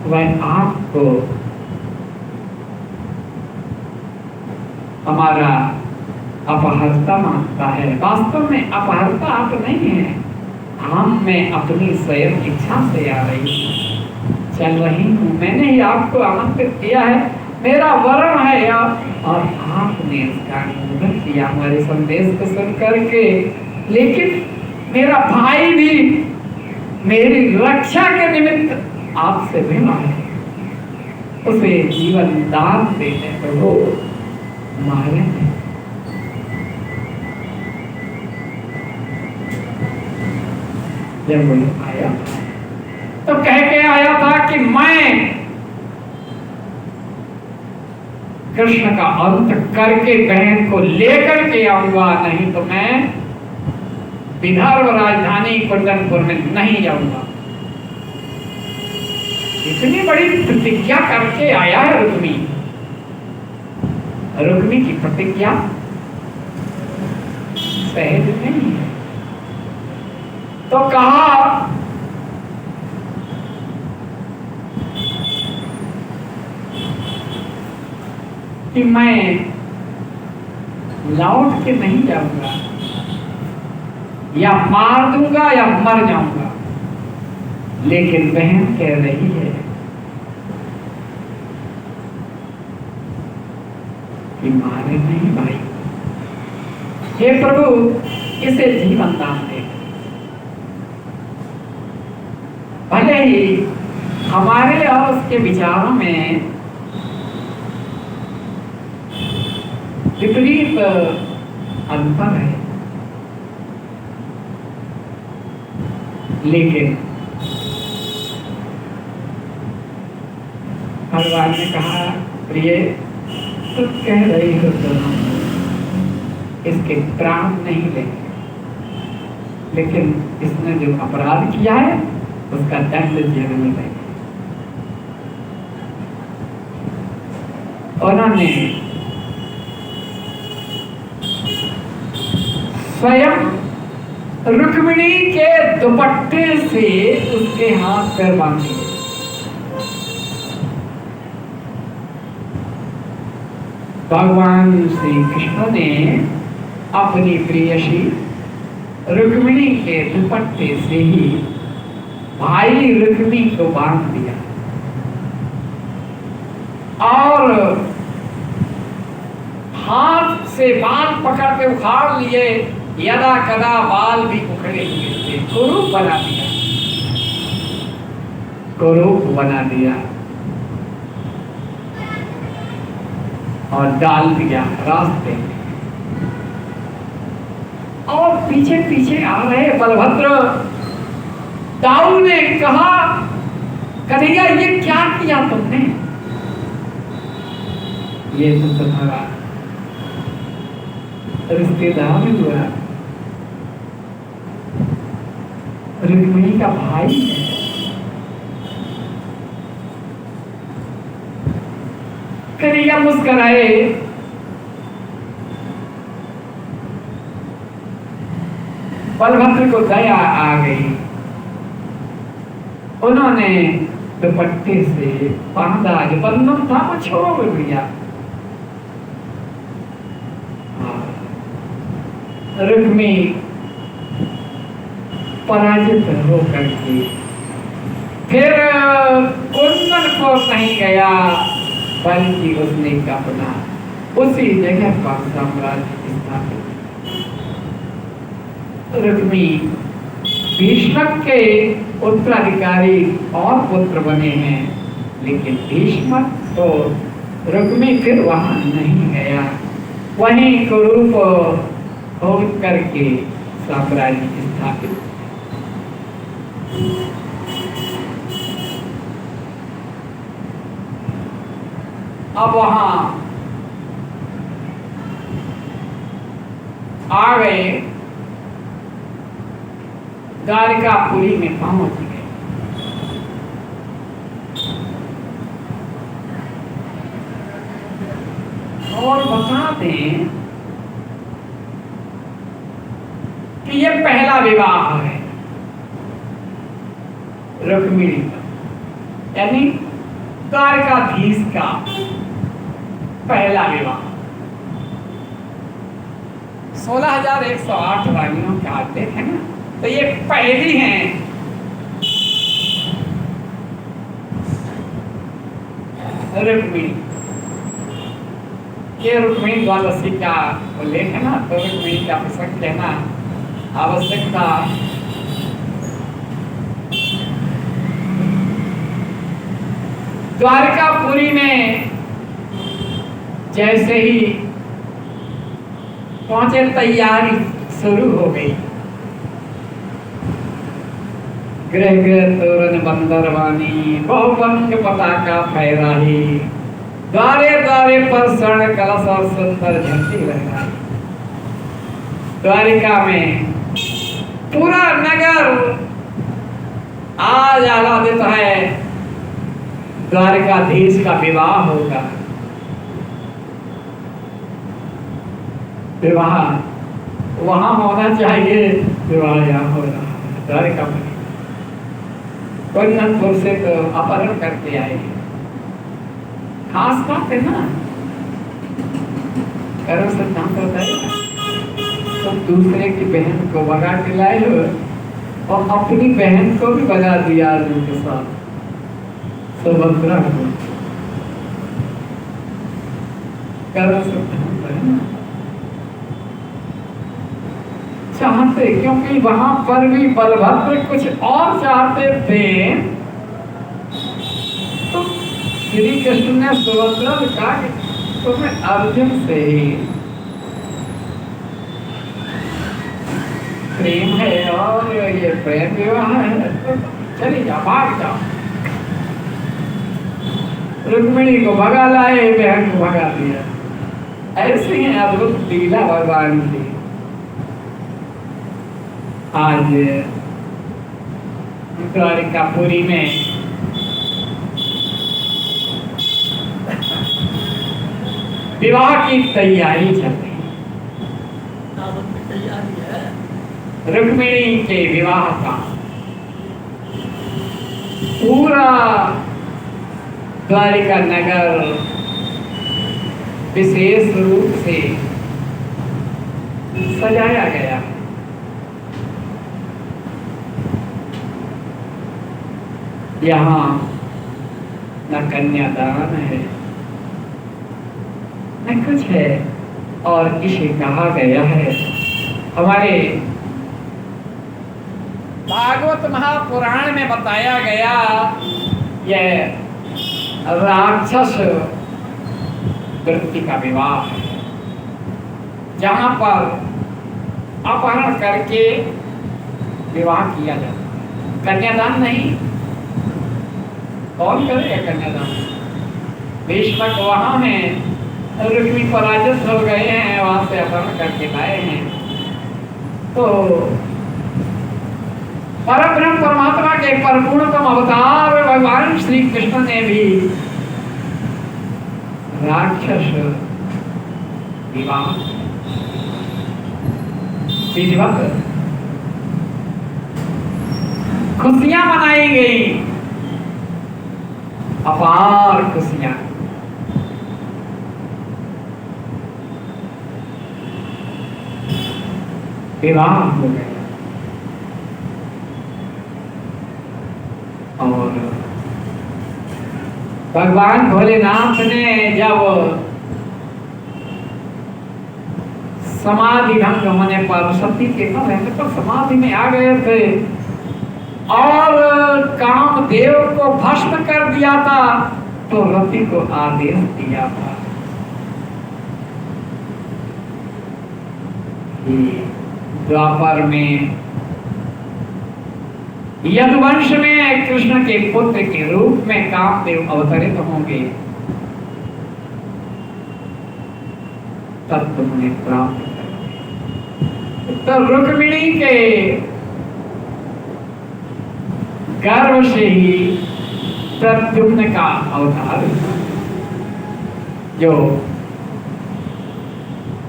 वह आपको हमारा अपहर्ता मानता है। वास्तव में अपहर्ता आप नहीं है, हम में अपनी स्वयं इच्छा से आ रही चल रही हूँ। मैंने ही आपको आमंत्रित किया है, मेरा वरण है, और आपने इसका अनुमोदन किया हमारे संदेश को सुन करके। लेकिन मेरा भाई भी मेरी रक्षा के निमित्त आपसे भिन्न है, उसे जीवन दान देने प्रभु मारे हैं। जब वो आया तो कह के आया था कि मैं कृष्ण का अंत करके बहन को लेकर के आऊंगा, नहीं तो मैं विदर्भ राजधानी कुंदनपुर में नहीं जाऊंगा। इतनी बड़ी प्रतिज्ञा करके आया है रुक्मी की प्रतिज्ञा सहज नहीं है। तो कहा कि मैं लौट के नहीं जाऊंगा, या मार दूंगा या मर जाऊंगा। लेकिन बहन कह रही है कि मारे नहीं भाई, हे प्रभु इसे जीवन दान दे। भले ही हमारे और उसके विचारों में विपरीत अंतर है, लेकिन भगवान ने कहा प्रिय तुम कह रही हो तो इसके प्राण नहीं लेंगे, लेकिन इसने जो अपराध किया है उसका दंड जेल में लेंगे। उन्होंने स्वयं रुक्मिणी के दुपट्टे से उसके हाथ पैर बांधे। भगवान श्री कृष्ण ने अपनी प्रियसी रुक्मिणी के दुपट्टे से ही भाई रुक्मिणी को बांध दिया और हाथ से बाल पकड़ के उखाड़ लिए। यदा कदा बाल भी उखड़े हुए थे, कुरूप बना दिया, कुरूप बना दिया और डाल दिया रास्ते में। और पीछे पीछे आ रहे बलभद्र। दाऊ ने कहा, कन्हैया ये क्या किया तुमने? ये तो तुम्हारा रिश्तेदार हुआ, रुक्मिणी का भाई है। कन्हैया मुस्कुराए। बलभद्र को दया आ गई। उन्होंने दुपट्टे से बांधा, जो बंधन था वो छोड़ दिया। रुक्मिणी पराजित होकर के फिर कुंदन को नहीं गया, बल्कि उसने अपना उसी जगह पर साम्राज्य स्थापित। रुक्मिणी भीष्म के उत्तराधिकारी और पुत्र बने हैं, लेकिन भीष्म तो रुक्मिणी फिर वहां नहीं गया, वहीं कुरूप हो करके साम्राज्य स्थापित। अब वहां आ गए, द्वारिकापुरी में पहुंच गए। और बता दें कि ये पहला विवाह है रुक्मिणी का, यानी द्वारकाधीश का पहला विवाह। 16,108 रानियों के आते हैं ना, तो ये पहली हैं। रुक्मिणी, ये रुक्मिणी द्वादशी का उल्लेख है ना, तो रुक्मिणी का प्रसंग कहना आवश्यक था। द्वारकापुरी में जैसे ही पहुंचे, तैयारी शुरू हो गई। गृह गृह तोरण बंदरवानी, बहुपंख पताका फहराई, द्वारे द्वारे पर स्वर्ण कलश और सुंदर झंडी लहराई। द्वारिका में पूरा नगर आज आह्लादित है, द्वारिकाधीश का विवाह होगा। विवाह वहां होना चाहिए, विवाह यहाँ हो रहा है द्वारिका में। कुंदनपुर से तो अपहरण करके आए, खास बात है ना, करो सिद्धांत होता है। तुम दूसरे की बहन को भगा के लाए हो और अपनी बहन को भी भगा दिया अर्जुन के साथ, सुभद्रा को। करो सिद्धांत है ना, चाहते, क्योंकि वहां पर भी बलभद्र कुछ और चाहते थे, तो श्री कृष्ण ने सुभद्रा को कहा कि तुम्हें अर्जुन से ही प्रेम है और ये प्रेम विवाह है, तो चली जाओ, भाग जाओ। रुक्मिणी को भगा लाए, बहन को भगा दिया। ऐसे ही अद्भुत लीला भगवान की। आज द्वारिकापुरी में विवाह की तैयारी चल रही है। रुक्मिणी के विवाह का पूरा द्वारिका नगर विशेष रूप से सजाया गया है। यहाँ न कन्यादान है न कुछ है, और इसे कहा गया है हमारे भागवत महापुराण में बताया गया, यह राक्षस वृत्ति का विवाह है, जहाँ पर अपहरण करके विवाह किया जाता है। कन्यादान नहीं, कौन करेगा कन्यादान? भीष्मक वहाँ हैं, रुक्मी पराजित हो गए हैं, वहाँ से अपहरण करके लाए हैं। तो परब्रह्म परमात्मा के परिपूर्णतम अवतार भगवान श्री कृष्ण ने भी राक्षस विवाह विधिवत खुशियां मनाई गई, अपार खुशियां। विवाह हो गया और भगवान भोलेनाथ ने जब समाधि भंग होने पर सती के रहने पर समाधि में आ गए थे और कामदेव को भस्म कर दिया था, तो रति को आदेश दिया था कि द्वापर में यदुवंश में कृष्ण के पुत्र के रूप में कामदेव अवतरित होंगे, तब तुम उन्हें प्राप्त करोगे। तो रुक्मिणी के गर्भ से ही प्रद्युम्न का अवतार, जो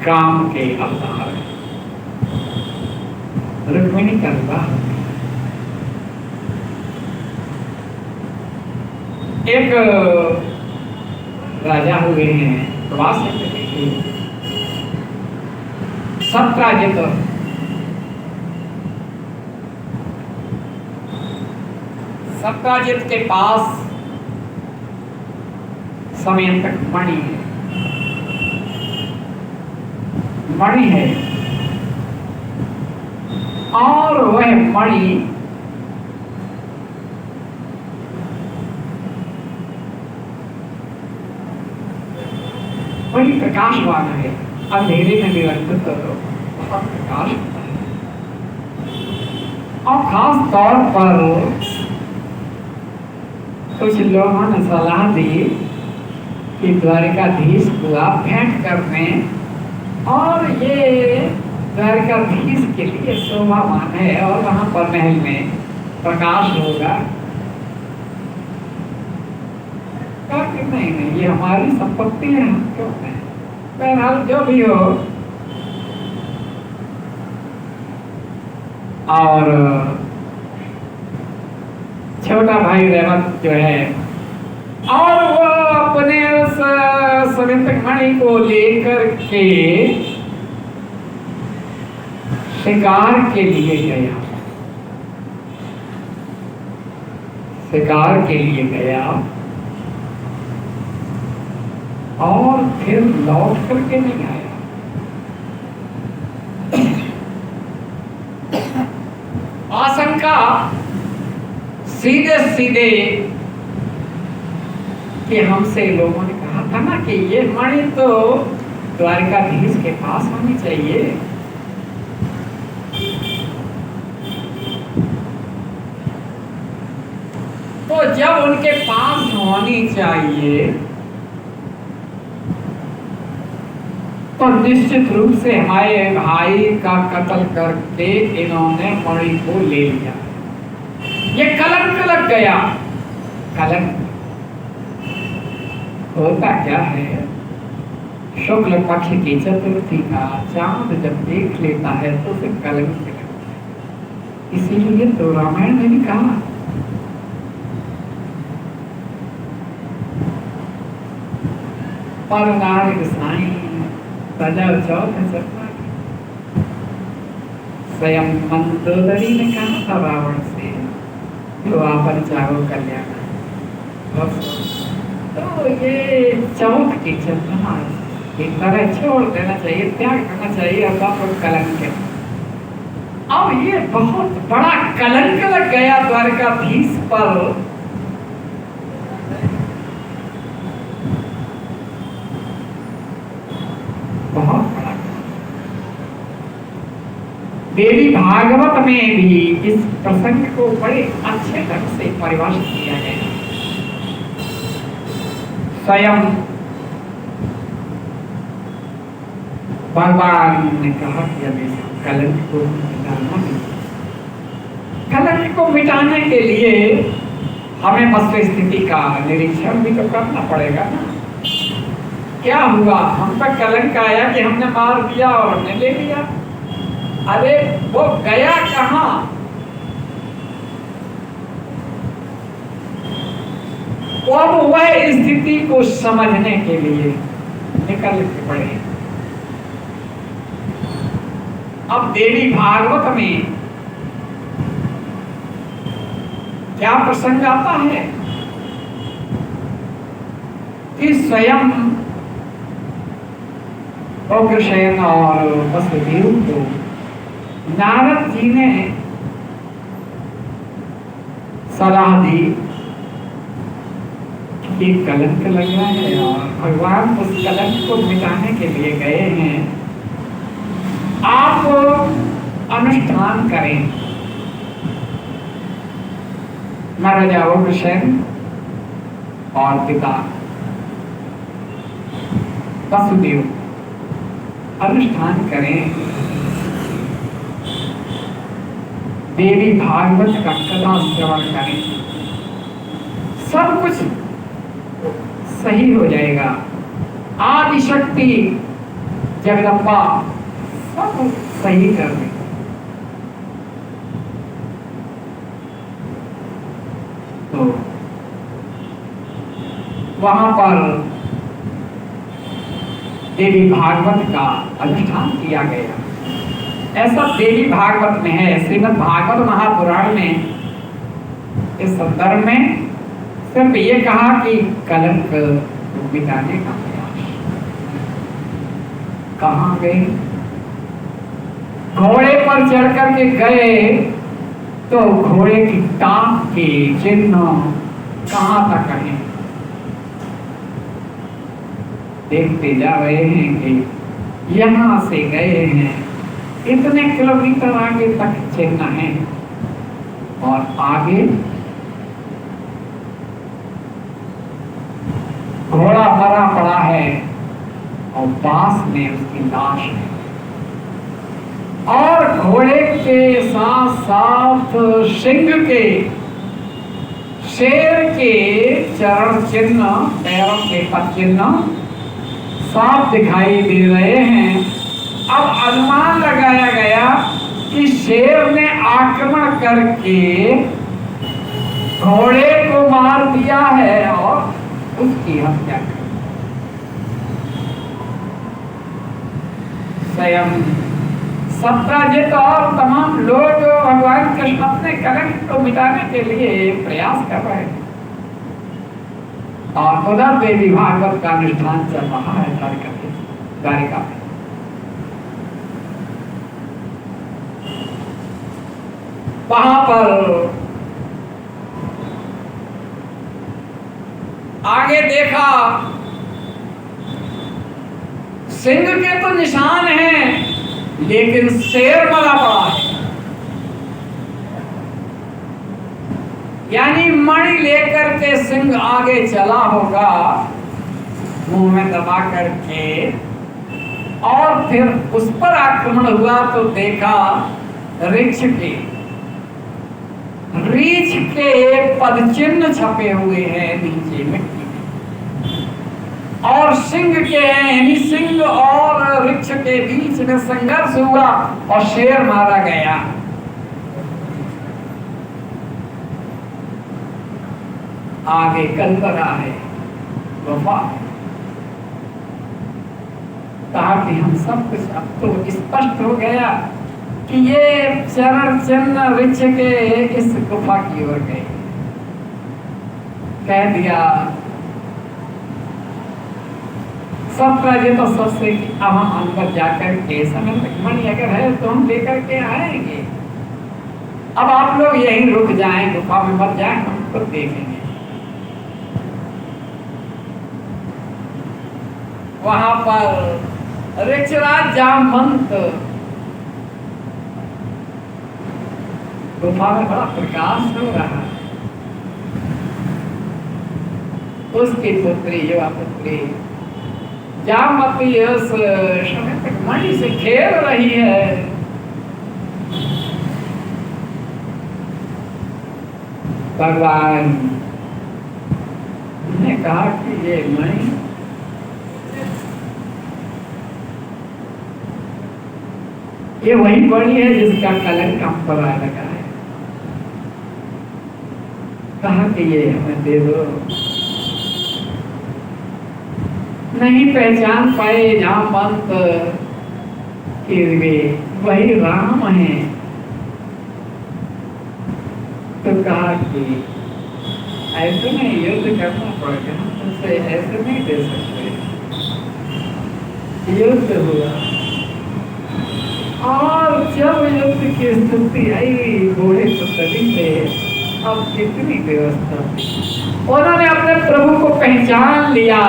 काम के अवतार है। रुक्मिणी का विवाह, एक राजा हुए हैं प्रवास सत्राजित, सत्राजित के पास समय तक मणि है, मणि है, और वह मणि बड़ी प्रकाशवान है, अंधेरे में निरंतर बहुत प्रकाश होता है। और खास तौर पर कुछ लोगों ने सलाह दी कि द्वारिकाधीश को आप भेंट कर दें, और ये द्वारिकाधीश के लिए शोभावान है, और वहाँ पर महल में प्रकाश होगा। नहीं, ये हमारी संपत्ति है, हम क्यों नहीं। बहरहाल जो भी हो, और छोटा भाई रहमत जो है, और वो अपने उस सवितक मणि को लेकर के शिकार के लिए गया, शिकार के लिए गया, और फिर लौट करके नहीं आया। आशंका सीधे सीधे कि हमसे लोगों ने कहा था ना कि ये मणि तो द्वारिकाधीश के पास होनी चाहिए, तो जब उनके पास होनी चाहिए तो निश्चित रूप से हमारे भाई का कत्ल करके इन्होंने मणि को ले लिया। ये कलंक लग गया। कलंक होता क्या है, शुक्ल पक्ष की चतुर्थी का चांद जब देख लेता है तो उसे कलंक लगता है। इसीलिए तो रामायण में भी कहा पर नारद साईं सजा चौथ सपना स्वयं मंदोदरी ने कहा था रावण से तो आपन चाहो कल्याण। तो ये चौथ की चंद्रमा की तरह छोड़ देना चाहिए, त्याग करना चाहिए और कलंक है। अब ये बहुत बड़ा कलंक लग गया द्वारकाधीश पर। बहुत बड़ा। देवी भागवत में भी इस प्रसंग को बड़े अच्छे ढंग से परिभाषित किया गया। स्वयं भगवान ने कहा कि अब इस कलंक को मिटाना है। कलंक को मिटाने के लिए हमें वस्तु स्थिति का निरीक्षण भी तो करना पड़ेगा ना। क्या हुआ, हम पर कलंक आया कि हमने मार दिया और हमने ले लिया। अरे वो गया कहाँ? अब वह स्थिति को समझने के लिए निकल के पड़े। अब देवी भागवत में क्या प्रसंग आता है कि स्वयं उग्रसेन और वसुदेव को नारद जी ने सलाह दी कि कलंक लग रहा है और भगवान उस कलंक को मिटाने के लिए गए हैं। आप अनुष्ठान करें। महाराजा उग्रसेन और पिता वसुदेव अनुष्ठान करें। देवी भागवत का कथा श्रवण करें। सब कुछ सही हो जाएगा। आदि शक्ति जगदम्बा सब सही कर दे। तो वहां पर देवी भागवत का अनुष्ठान किया गया। ऐसा देवी भागवत में है। श्रीमद् भागवत महापुराण में इस संदर्भ में सिर्फ ये कहा कि कलंक मिटाने का प्रयास। कहाँ गए? घोड़े पर चढ़ करके गए तो घोड़े की टांग के चिन्ह कहाँ तक हैं? देखते जा रहे हैं कि यहां से गए हैं, इतने किलोमीटर आगे तक चिन्ह है और आगे घोड़ा मरा पड़ा है और पास में उसकी लाश है और घोड़े के साथ साथ सिंह के, शेर के चरण चिन्ह, पैरों के पद चिन्ह साफ दिखाई दे रहे हैं। अब अनुमान लगाया गया कि शेर ने आक्रमण करके घोड़े को मार दिया है और उसकी हत्या कर। स्वयं सत्यजित और तमाम लोग भगवान कृष्ण अपने कलंक को मिटाने के लिए प्रयास कर रहे हैं और उधर देवी भागवत का अनुष्ठान चल रहा है द्वारिका में। वहां पर आगे देखा सिंह के तो निशान हैं लेकिन शेर मरा पड़ा है। यानी मणि लेकर के सिंह आगे चला होगा मुंह में दबा करके और फिर उस पर आक्रमण हुआ तो देखा रीछ के पद चिन्ह छपे हुए हैं नीचे मिट्टी में और सिंह के यानी सिंह और वृक्ष के बीच में संघर्ष हुआ और शेर मारा गया। आगे कल्पना है वफा, कहा कि हम सब कुछ अब तो स्पष्ट हो गया कि ये चरण चिन्ह वृक्ष के इस गुफा की ओर गए। कह दिया सत्यजित तो सबसे कि अब हम अंदर जाकर के समय तक मणि अगर है तो हम लेकर के आएंगे, अब आप लोग यहीं रुक जाएं, गुफा में मत जाएं, हम तो देखेंगे। वहां पर ऋक्षराज जामवंत गुफा में बड़ा प्रकाश हो रहा है। उसकी पुत्री युवा पुत्री जामवती उस समय तक मणि से खेल रही है। भगवान ने कहा कि ये मणि ये वही मणि है जिसका कलंक हम पर लगा है। कहा कि ये हमें दे दो। नहीं पहचान पाए जामवंत कि वे वही राम हैं, तो कहा कि ऐसे नहीं युद्ध करना पड़ेगा, तुमसे ऐसे नहीं दे सकते। युद्ध हुआ और जब युद्ध की स्थिति आई घोड़े तो तभी थे, अब कितनी व्यवस्था थी। उन्होंने अपने प्रभु को पहचान लिया।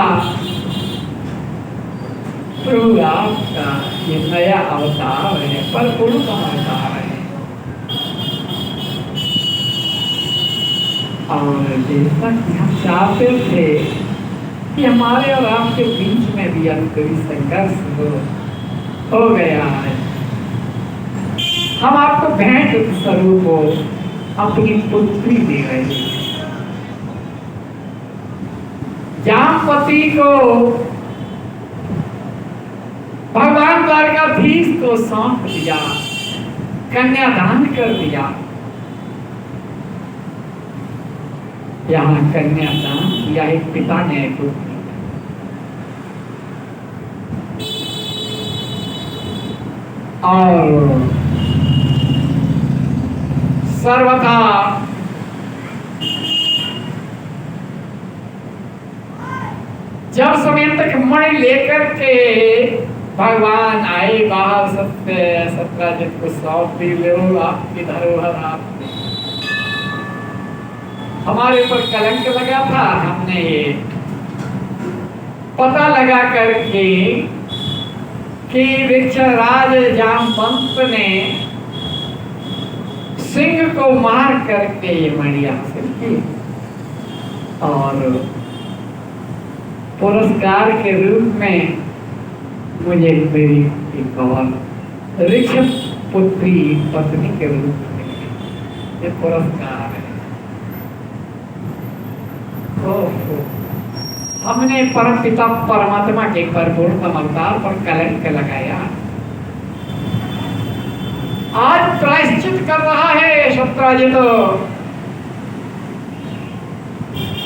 प्रभु आपका ये नया अवतार है, पर पुरुष अवतार है। और जैसा कि हम चाहते थे कि हमारे और आपके बीच में भी अंतरी संघर्ष हो गया है, हम आपको भेंट स्वरूप अपनी पुत्री दे रहे हैं। जामवती को भगवान द्वारकाधीश को सौंप दिया, कन्यादान कर दिया। यहाँ कन्यादान किया एक पिता ने पुत्री, और सर्वथा जब समय तक मणि लेकर के भगवान आए बाहर, सत्यजित को सौंप दी, लो आपकी धरोहर आपने, हमारे ऊपर कलंक लगा था, हमने ये पता लगा करके कि ऋक्षराज जामवंत ने सिंह को मार करके ये मणि हासिल की, और पुरस्कार के रूप में मुझे मेरी एक और ऋक्ष पुत्री पत्नी के रूप में ये पुरस्कार है। हमने परम पिता परमात्मा के परिपूर्ण अवतार पर कलंक लगाया, आज प्रायश्चित कर रहा है सत्यजित।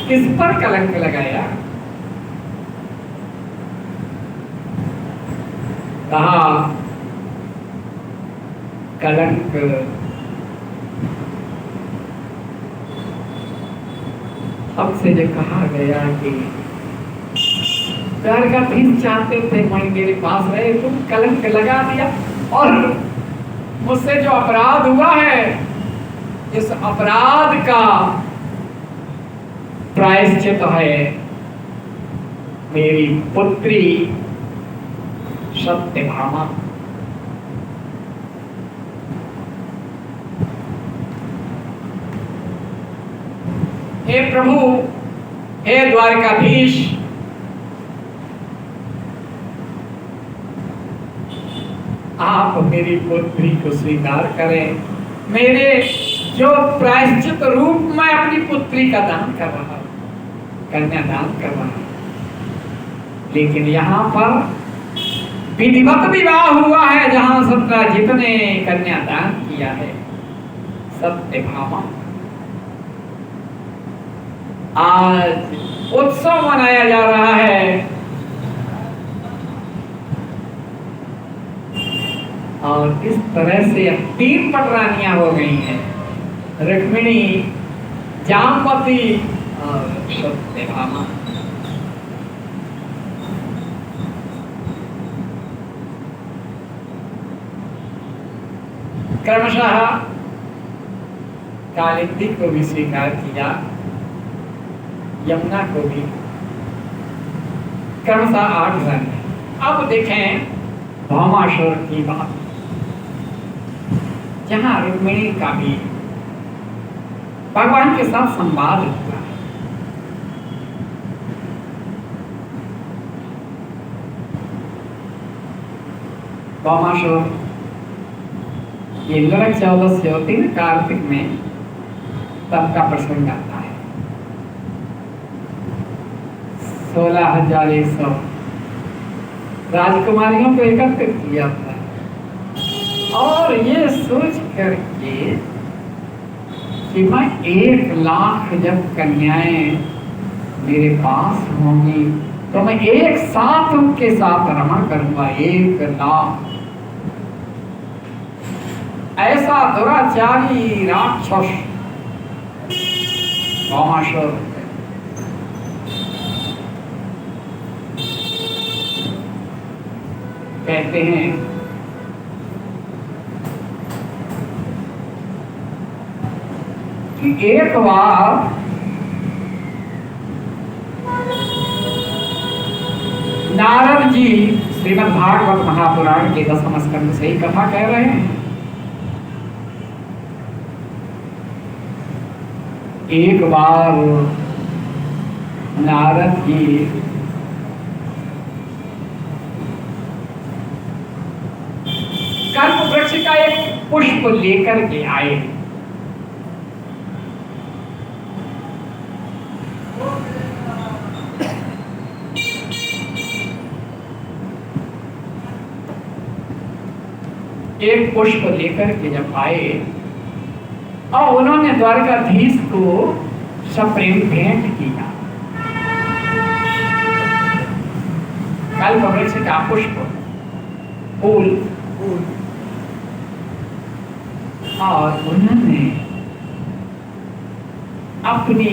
किस पर कलंक लगाया? कहा कलंक हमसे जो कहा गया कि द्वारकाधीश चाहते थे मणि मेरे पास रहे, तुम कलंक लगा दिया, और मुझसे जो अपराध हुआ है इस अपराध का प्रायश्चित है मेरी पुत्री सत्यभामा। हे प्रभु, हे द्वारकाधीश, आप मेरी पुत्री को स्वीकार करें। मेरे जो प्रायश्चित रूप में अपनी पुत्री का दान कर रहा हूं, कन्यादान कर रहा हूं, लेकिन यहाँ पर विधिवत विवाह हुआ है, जहाँ सत्यजित ने कन्यादान किया है। सत्यभामा आज उत्सव मनाया जा रहा है और इस तरह से अब 3 पटरानियां हो गई हैं, रुक्मिणी, जामवती और सत्यभामा। क्रमशः कालिंदी को भी स्वीकार किया, यमुना को भी, क्रमशः 8 रानी। अब देखें भामासुर की बात, जहां रुक्मिणी का भी भगवान के साथ संवाद हुआ है। भामासुर ये नरक 14 से होती है, कार्तिक में तब का प्रसंग आता है। 16,100 राजकुमारियों को एकत्रित किया था और ये सोच करके कि मैं 1 लाख जब कन्याएं मेरे पास होंगी तो मैं एक साथ उनके साथ रमण करूंगा। 1 लाख ऐसा दुराचारी राक्षस भामासुर कहते हैं कि एक बार नारद जी श्रीमद् भागवत महापुराण के 10वें स्कंद से ही कथा कह रहे हैं। एक बार नारद जी कल्प वृक्ष का एक पुष्प लेकर के आए। एक पुष्प लेकर के जब आए और उन्होंने द्वारकाधीश को सप्रेम भेंट किया। कल्प वृक्ष का पुष्प, फूल, और उन्होंने अपनी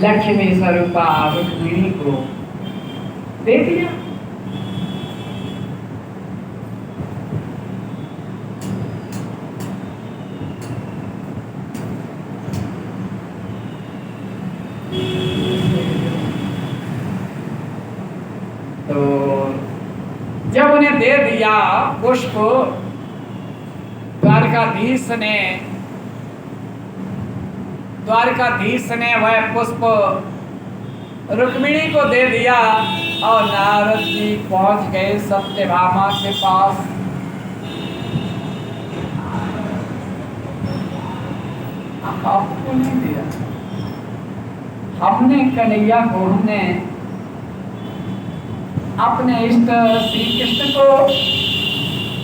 लक्ष्मी स्वरूपा रुक्मिणी को दे दिया। तो जब उन्हें दे दिया पुष्प, द्वारकाधीश ने वह पुष्प रुक्मिणी को दे दिया और नारद जी पहुंच गए सत्यभामा के पास। आपको नहीं दिया, हमने कन्हैया को, हमने अपने इष्ट श्री कृष्ण को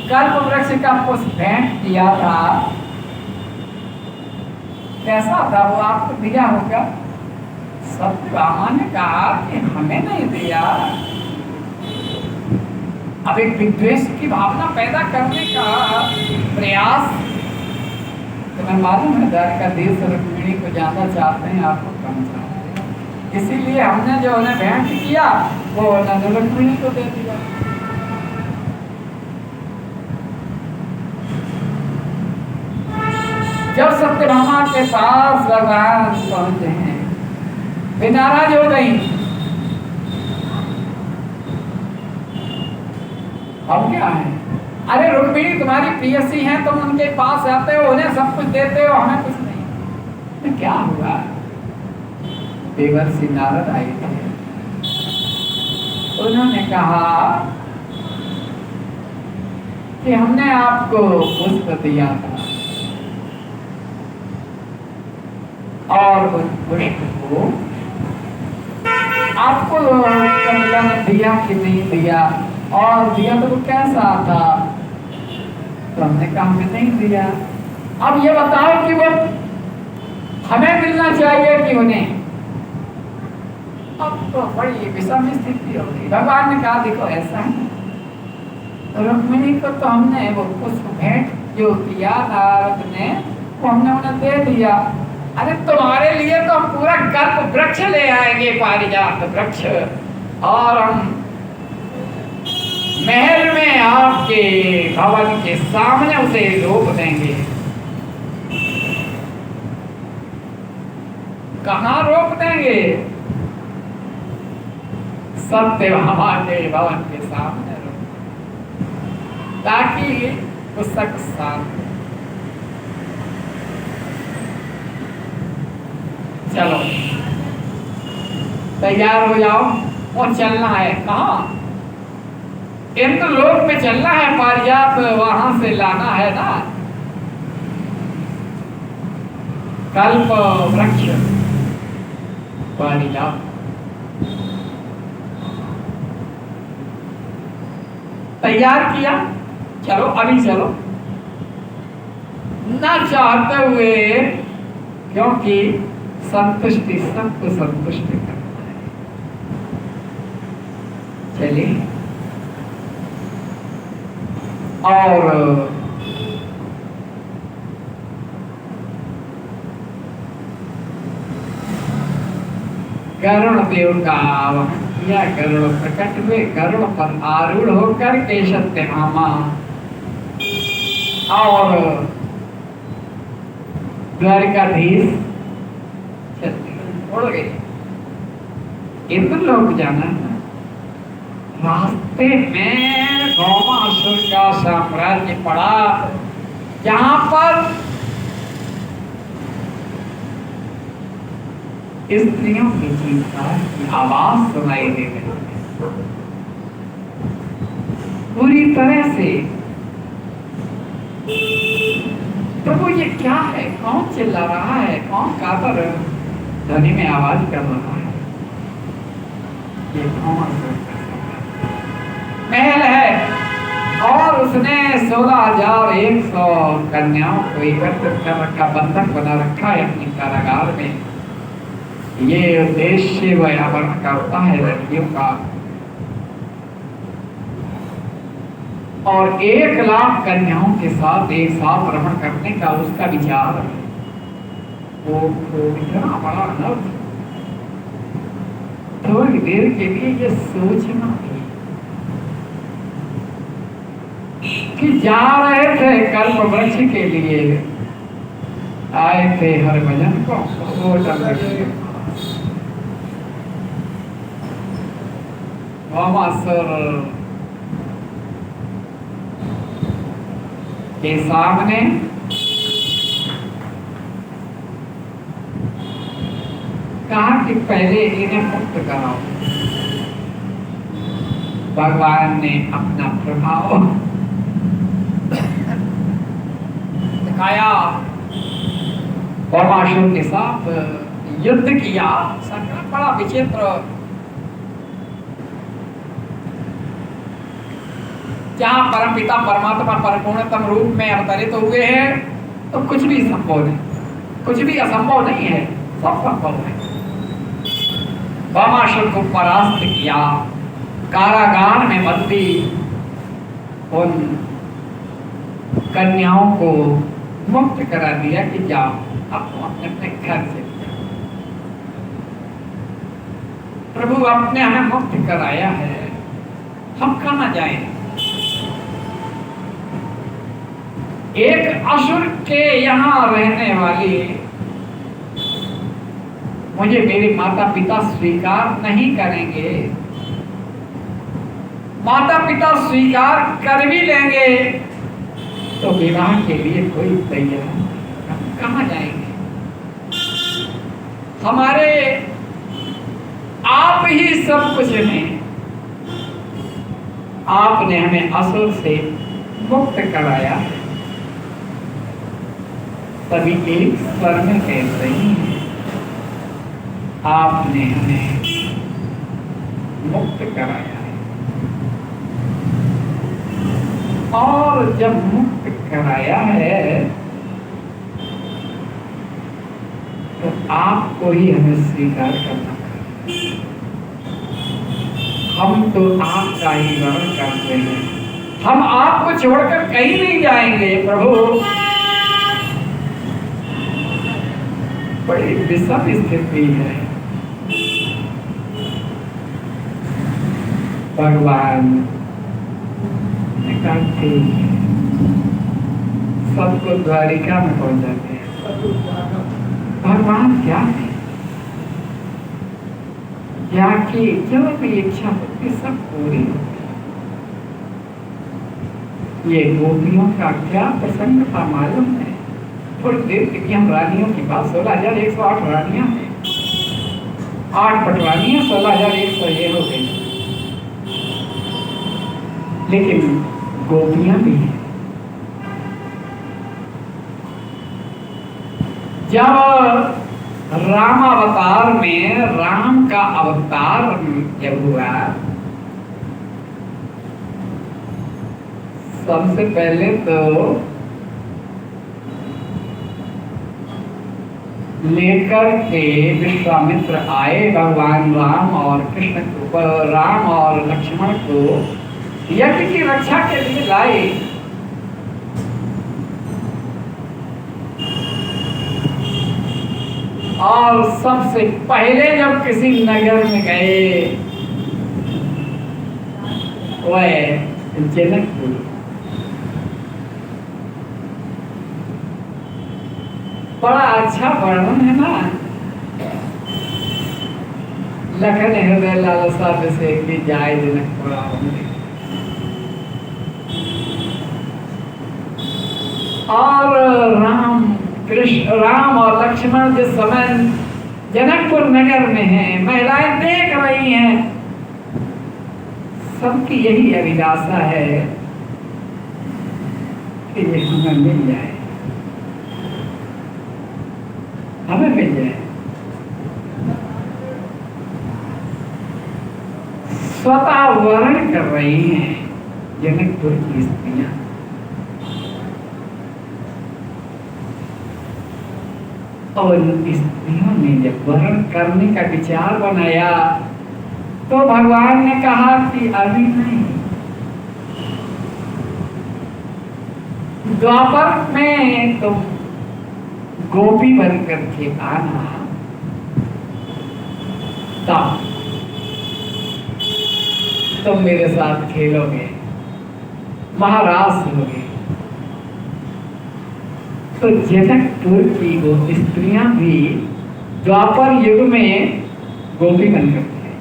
कल्प वृक्ष का पुष्प भेंट किया था। कैसा था वो, आपको दिया होगा। सत्यभामा ने कहा कि हमें नहीं दिया। अब एक विद्वेष की भावना पैदा करने का प्रयास, तुम्हें मालूम है द्वारकाधीश रुक्मिणी को ज्यादा चाहते हैं, आपको कम चाहते हैं, इसीलिए हमने जो उन्हें भेंट किया वो रुक्मिणी को दे दिया। जब सत्यभामा के पास भगवान पहुंचे हैं, वे नाराज हो गई। अब क्या है, अरे रुक्मिणी तुम्हारी प्रियसी हैं, तुम उनके पास आते हो, उन्हें सब कुछ देते हो, हमें कुछ नहीं। तो क्या हुआ, देवर्षि नारद आए थे, उन्होंने कहा कि हमने आपको पुष्प दिया था और उस पुष्प को आपको कन्हैया ने दिया कि नहीं दिया, और दिया तो वो कैसा था? तो हमने कहा हमें नहीं दिया। अब ये बताओ कि वो हमें मिलना चाहिए कि उन्हें? अब तो बड़ी विषम स्थिति हो गई। भगवान ने कहा देखो ऐसा है, रुक्मिणी को तो हमने वो पुष्प भेंट जो किया नारद ने, वो हमने उन्हें दे दिया। अरे तुम्हारे लिए तो हम पूरा कल्प वृक्ष ले आएंगे, पारिजात वृक्ष, और हम महल में आपके भवन के सामने उसे रोप देंगे। कहाँ रोप देंगे? सत्यभामा के भवन के सामने रोप, ताकि उसका साथ। चलो तैयार हो जाओ और चलना है। कहाँ? इंद्रलोक में चलना है, पारिजात वहां से लाना है ना, कल्प वृक्ष पारिजात। तैयार किया, चलो अभी चलो। ना चाहते हुए, क्योंकि संतुष्टि सबको संतुष्ट करना है। चलिए, और गरुड़ देव का आवाहन किया। गरुड़ प्रकट हुए, गरुड़ पर आरूढ़ होकर के सत्यभामा और द्वारिकाधीश उड़ गए। इंद्रलोक जाना है। रास्ते में भौमासुर का साम्राज्य पड़ा, जहां पर स्त्रियों की चीत्कार की आवाज सुनाई दे रही है पूरी तरह से। प्रभु ये क्या है? कौन चिल्ला रहा है? कौन कातर ध्वनि में आवाज कर रहा है? ये महल है, और उसने 16,100 कन्याओं को एकत्रित कर रखा, बंधक बना रखा है अपनी कारागार में। ये उद्देश्य वह आवरण करता है लड़कियों का, और 1,00,000 कन्याओं के साथ एक साथ रमण करने का उसका विचार है। वो इतना बड़ा अनर्थ थोड़ी देर के लिए ये सोचना भी कि जा रहे थे कल्प वृक्ष के लिए, आए थे हरभजन को भौमासुर के सामने कहा कि पहले इन्हें मुक्त कराओ। भगवान ने अपना प्रभाव दिखाया, भौमासुर के साथ युद्ध किया। संग्राम बड़ा विचित्र, जहां परमपिता परमात्मा परिपूर्णतम रूप में अवतरित हुए हैं, तो कुछ भी संभव नहीं, कुछ भी असंभव नहीं है, सब संभव है। भौमासुर को परास्त किया, कारागार में बंदी उन कन्याओं को मुक्त करा दिया कि जाओ अब तुम अपने अपने घर से। प्रभु आपने हमें मुक्त कराया है, हम कहाँ जाएं? एक असुर के यहाँ रहने वाली मुझे मेरे माता पिता स्वीकार नहीं करेंगे। माता पिता स्वीकार कर भी लेंगे तो विवाह के लिए कोई तैयार नहीं। हम कहाँ जाएंगे? हमारे आप ही सब कुछ हैं। आपने हमें असुर से मुक्त कराया है। सभी एक स्वर में कह रही हैं, आपने हमें मुक्त कराया है। और जब मुक्त कराया है तो आपको ही हमें स्वीकार करना है। हम तो आपका ही वर्ण करते हैं, हम आपको छोड़कर कहीं नहीं जाएंगे प्रभु। बड़ी विषम स्थिति है। भगवान ने कहा ठीक है, सबको द्वारिका में पहुंचाते हैं। भगवान क्या है, क्या की जो भी इच्छा होती सब पूरी होती। ये गोपियों का क्या प्रसंग था मालूम है? थोड़ी देर की हम रानियों की बात, 16,108 रानियां हैं, 8 पटवानियां, 16,100 ये हो गई। लेकिन गोपियां भी हैं। जब रामावतार में राम का अवतार जब हुआ, सबसे पहले तो लेकर के विश्वामित्र आए भगवान राम और कृष्ण को, राम और लक्ष्मण को यज्ञ की रक्षा के लिए लाए। और सबसे पहले जब किसी नगर में गए वह जनकपुर। बड़ा अच्छा वर्णन है ना, लखन हृदय लालसा से कि जाए जनकपुर आओगे। और राम और लक्ष्मण जिस समय जनकपुर नगर में हैं, महिलाएं देख रही हैं, सबकी यही अभिलाषा है कि ये हमें मिल जाए, हमें मिल जाए। स्वतः वर्ण कर रही हैं जनकपुर की स्त्रियां। और स्त्रियों ने जब वर्ण करने का विचार बनाया तो भगवान ने कहा कि अभी नहीं, द्वापर में तुम गोपी बन करके आना, तब तुम मेरे साथ खेलोगे, महाराज होगे। तो जनकपुर की वो स्त्रियां भी द्वापर युग में गोपी बन करती हैं।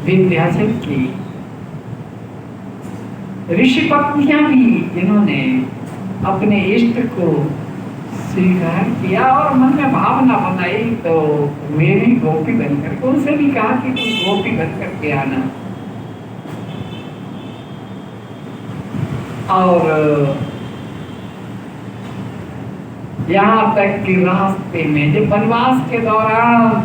विंध्याचल की ऋषि पत्नियां भी जिन्होंने अपने इष्ट को स्वीकार किया और मन में भावना बनाई, तो मेरी गोपी बनकर, उनसे भी कहा कि तुम गोपी बनकर के आना। और यहाँ तक कि रास्ते में जब वनवास के दौरान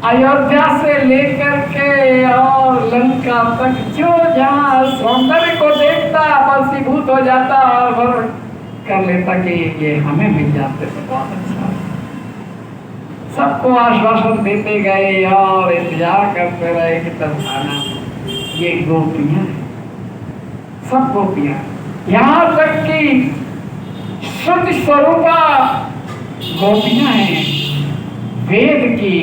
अयोध्या से लेकर के और लंका तक जो जहाँ सौंदर्य को देखता वशीभूत हो जाता और कर लेता कि ये हमें मिल जाते तो बहुत अच्छा। सबको आश्वासन देते गए और इंतजार करते रहे कि तब आना। ये गोपियां हैं, सब गोपियां, यहाँ तक कि शुद्ध स्वरूपा गोपियां हैं। वेद की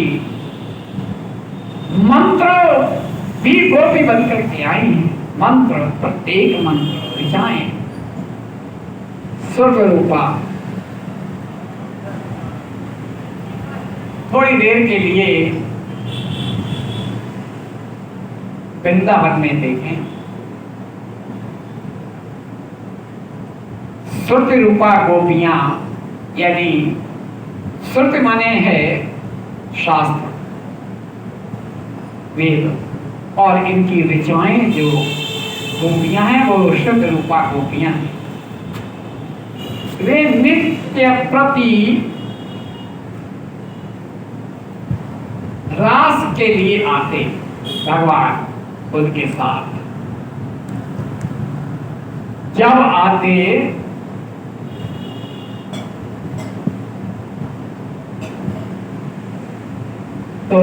मंत्र भी गोपी बनकर के आई हैं। मंत्र, प्रत्येक मंत्र ऋचाएं स्वर्ग रूपा। थोड़ी देर के लिए वृंदावन में देखें, श्रुति रूपा गोपियां, यानी श्रुति माने है शास्त्र वेद, और इनकी ऋचाएं जो गोपियां हैं वो शुद्ध रूपा गोपियां हैं। वे नित्य प्रति रास के लिए आते भगवान उनके साथ। जब आते तो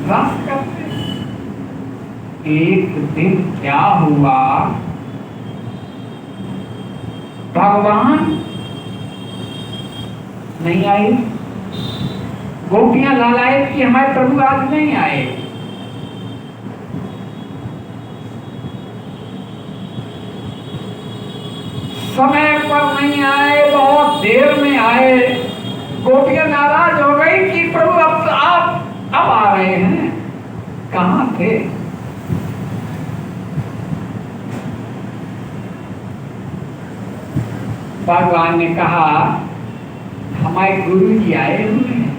रास करते। एक दिन क्या हुआ, भगवान नहीं आए, गोपियां लालायत कि हमारे प्रभु आज नहीं आए। समय पर नहीं आए, बहुत देर में आए। गोपियां नाराज हो गई कि प्रभु अब आप अब आ रहे हैं, कहां थे। भगवान ने कहा हमारे गुरु जी आए हुए हैं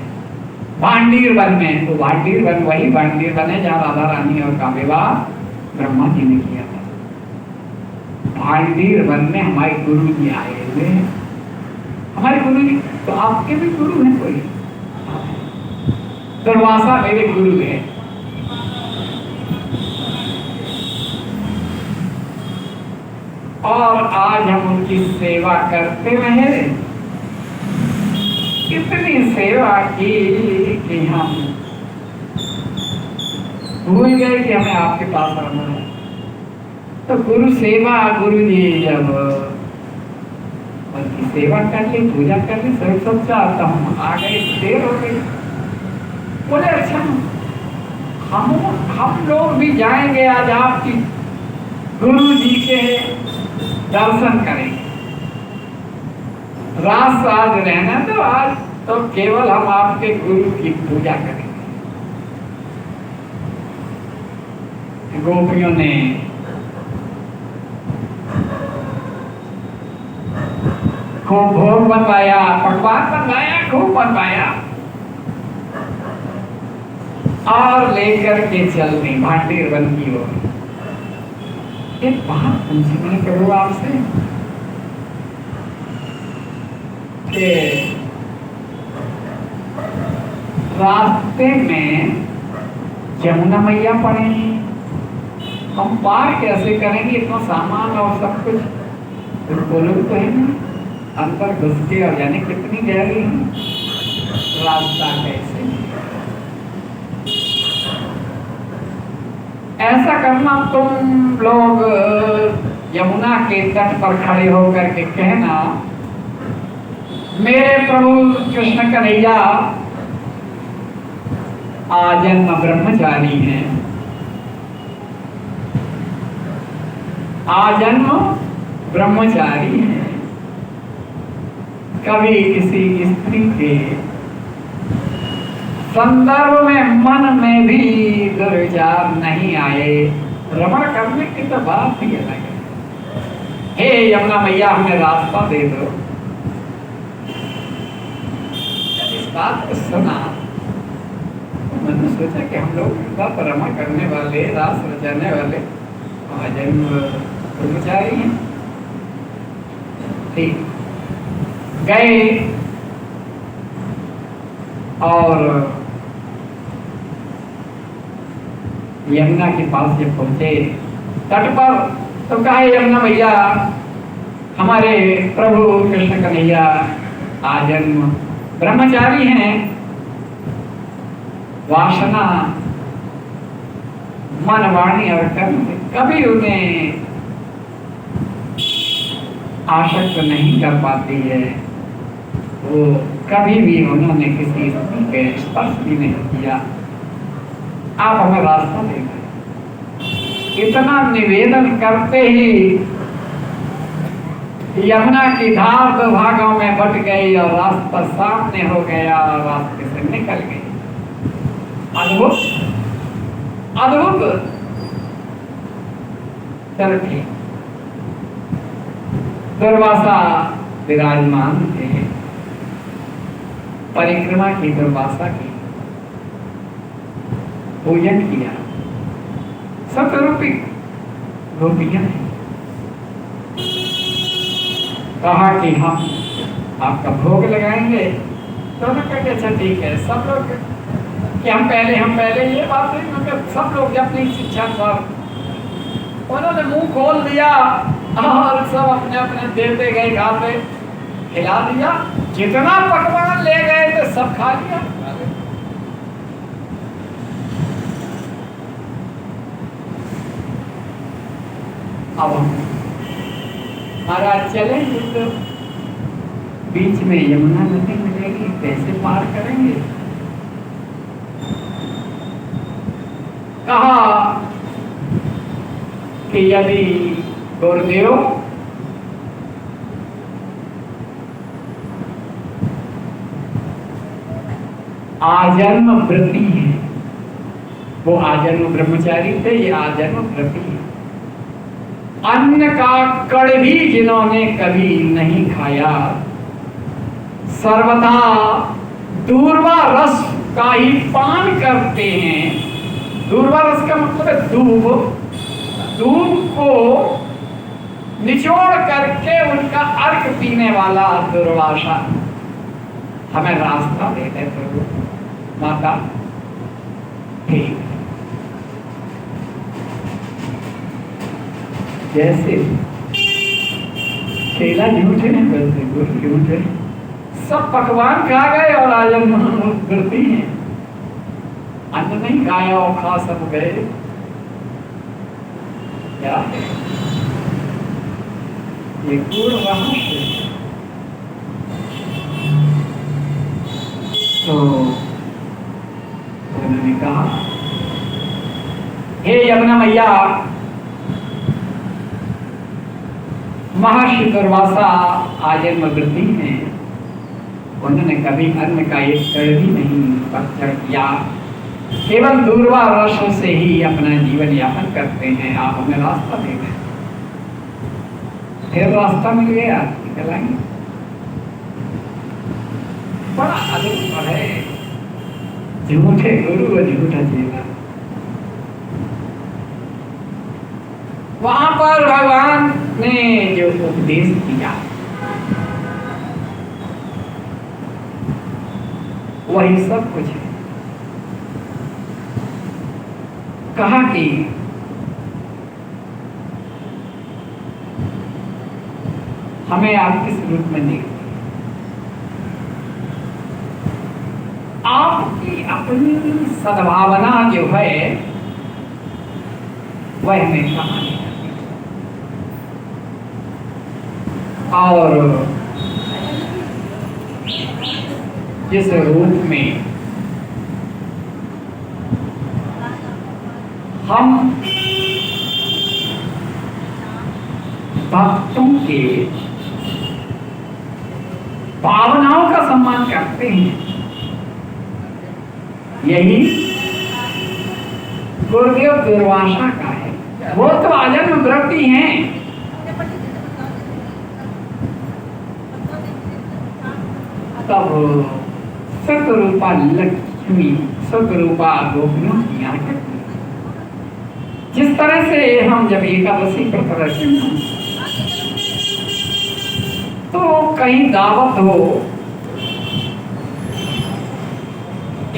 भांडीर वन में। तो भांडीर वन वही भांडीर वन है जहाँ राधा रानी और का विवाह ब्रह्मा जी ने किया था। भांडीर वन में हमारे गुरु जी आए हुए हैं। हमारे गुरु जी तो आपके भी गुरु हैं कोई? दुर्वासा मेरे गुरु हैं। और आज हम उनकी सेवा करते रहे, कितनी सेवा की कि हम भूल गए कि हमें आपके पास आना है। तो गुरु सेवा, गुरु जी जब उनकी सेवा कर ली, पूजा कर ली, सब सोचा तो हम आ गए, देर हो गई। बोले अच्छा हम लोग भी जाएंगे आज आपकी गुरु जी के दर्शन करेंगे। रात आज रहना तो आज तो केवल हम आपके गुरु की पूजा करेंगे। गोपियों ने खूब भोग बनवाया, पकवान बनवाया, खूब बनवाया और लेकर के चल दी भांडीर वन की ओर। एक बात पूछी मैंने प्रभु आपसे कि रास्ते में यमुना मैया पड़े हैं, हम पार कैसे करेंगे? इतना सामान और सब कुछ बोलो तो है ना, अंदर घुस के और जाने कितनी गहरी है, रास्ता कैसे? ऐसा करना, तुम लोग यमुना के तट पर खड़े होकर के कहना मेरे प्रभु कृष्ण कन्हैया आजन्म ब्रह्मचारी हैं, आजन्म ब्रह्मचारी हैं, कभी किसी स्त्री के संदर्भ में मन में भी दुर्विचार नहीं आए। रमण करने की तो बात ही अलग है। हे यमुना मैया हमें रास्ता दे दो। जब इस बात को सुना तो मैंने सोचा कि हम लोग रमण करने वाले, रास रचाने वाले आजन्म ब्रह्मचारी हैं। ठीक गए और यमुना के पास जब पहुंचे तट पर तो कहा यमुना मैया हमारे प्रभु कृष्ण कन्हैया आजन्म ब्रह्मचारी हैं, वासना मन वाणी और कर्म से कभी उन्हें आसक्त नहीं कर पाती है। वो कभी भी उन्होंने किसी स्त्री के स्पर्श भी नहीं किया। आप हमें रास्ता देंगे। इतना निवेदन करते ही यमुना की धार दो भागों में बट गई और रास्ता सामने हो गया और रास्ते से निकल गई। अद्भुत अद्भुत। चल ठीक, दुर्वासा विराजमान थे, परिक्रमा की, दुर्वासा की पूजन किया। सतरूपी गोपियां हैं। कहा कि हम आपका भोग लगाएंगे। तो उन्होंने कहा कि अच्छा ठीक है। सब लोग कि हम पहले ये बात नहीं, क्योंकि सब लोग अपनी शिक्षा पर उन्होंने मुंह खोल दिया और सब अपने अपने देते गए, खाते खिला दिया। जितना पकवान ले गए थे सब खा लिया। अब महाराज चलेंगे तो बीच में यमुना नदी मिलेगी, कैसे पार करेंगे? कहा कि यदि गुरुदेव आजन्म व्रती है, वो आजन्म ब्रह्मचारी थे, ये आजन्म व्रती है। अन्न का कण भी जिन्होंने कभी नहीं खाया, सर्वथा दूर्वा रस का ही पान करते हैं। दूर्वा रस का मतलब है दूब। दूब को निचोड़ करके उनका अर्क पीने वाला दुर्वासा हमें रास्ता दे दे प्रभु। माता ठीक, जैसे केला झूठे हैं वैसे गुरु झूठे। सब पकवान खा गए और आजन्म व्रती हैं। अन्न नहीं खाया और खा सब गए। क्या ये गूढ़ रहस्य? तो उन्होंने कहा, हे यमुना मैया, महर्षि दुर्वासा आजन्म व्रती हैं। उन्होंने कभी अन्न का एक कण भी नहीं भक्षण किया, केवल दूर्वा रस से ही अपना जीवन यापन करते हैं। आप हमें रास्ता दे दें। फिर रास्ता मिल गया, निकल आएंगे। बड़ा अद्भुत है, झूठे गुरु और झूठा चेला। वहां पर भगवान ने जो उपदेश किया वही सब कुछ है। कहा कि हमें आप किस रूप में देखते, आपकी अपनी सद्भावना जो है वह हमें कहाँ ले जाती है। और जिस रूप में हम भक्तों के भावनाओं का सम्मान करते हैं, यही गुरुदेव दुर्वासा का है। वो तो आजन्म व्रती हैं। तब सतरूपा लक्ष्मी, सतरूपा गोपियों की आंखें, जिस तरह से हम जब एकादशी व्रत रखते हैं तो कहीं दावत हो,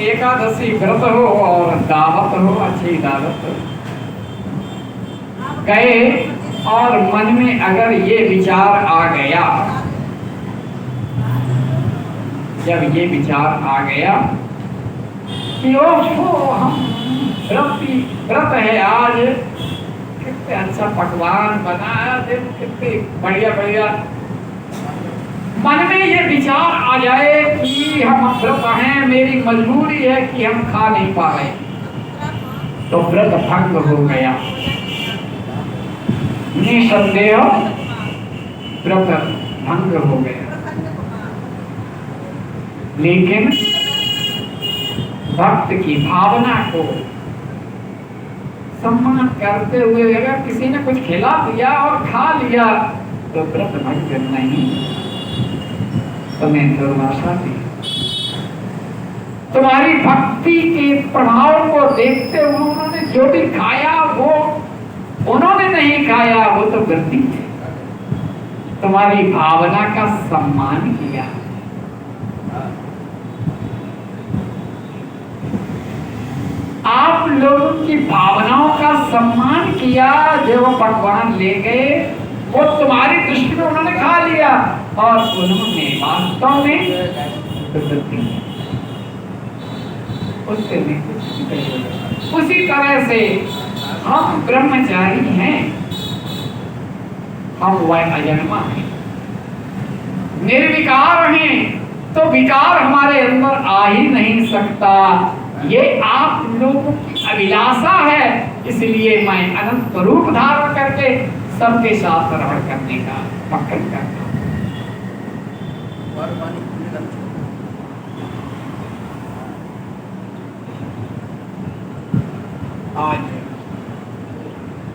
एकादशी व्रत हो और दावत हो, अच्छी दावत हो, गए और मन में अगर ये विचार आ गया, जब ये विचार आ गया कि ओहो हम व्रत है, आज कितने अच्छा पकवान बनाया, देखो कितने बढ़िया बढ़िया, मन में ये विचार आ जाए कि हम व्रत हैं, मेरी मजबूरी है कि हम खा नहीं पा रहे, तो व्रत भंग हो गया। निसंदेह व्रत भंग हो गया। लेकिन भक्त की भावना को सम्मान करते हुए अगर किसी ने कुछ खिला दिया और खा लिया तो व्रत भंग नहीं। तुम्हें दुर्वासा दी, तुम्हारी भक्ति के प्रभाव को देखते हुए उन्होंने जो भी खाया वो उन्होंने नहीं खाया, वो तो व्रती है। तुम्हारी भावना का सम्मान किया। आप लोगों की भावनाओं का सम्मान किया। जो वो पकवान ले गए वो तुम्हारी दृष्टि में उन्होंने खा लिया और उन्होंने वास्तव में उससे भी कुछ। उसी तरह से हम ब्रह्मचारी हैं, हम वह अजन्मा हैं, निर्विकार हैं, तो विकार हमारे अंदर आ ही नहीं सकता। ये आप लोगों की अभिलाषा है, इसलिए मैं अनंत रूप धारण करके सबके साथ रह करने का पक्कन करता हूँ। आज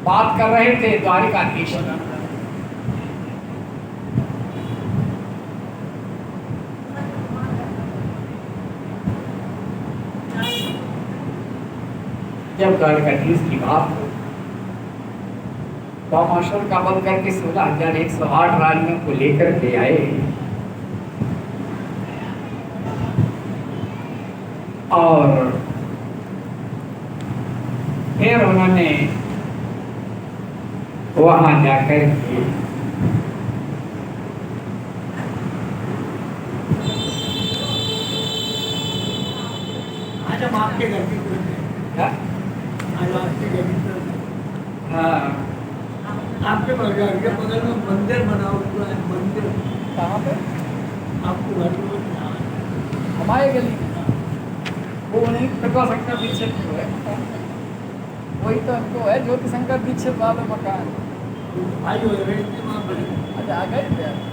बात कर रहे थे द्वारिकाधीश, जब द्वारिकाधीश की बात हो, कौमाशर का वध करके 16,108 रानियों को लेकर के आए और फिर उन्होंने वहां जाकर के आज हम आपके घर की हाँ आपके घर के बगल में मंदिर बना हुआ है। मंदिर कहाँ पे? आपको घर में हमारे गली वो नहीं, कृपा शंकर दीक्षित को है, वही तो हमको है, ज्योति शंकर दीक्षित वाला मकान। आई हो रही थी वहाँ पर। अच्छा आ गए थे।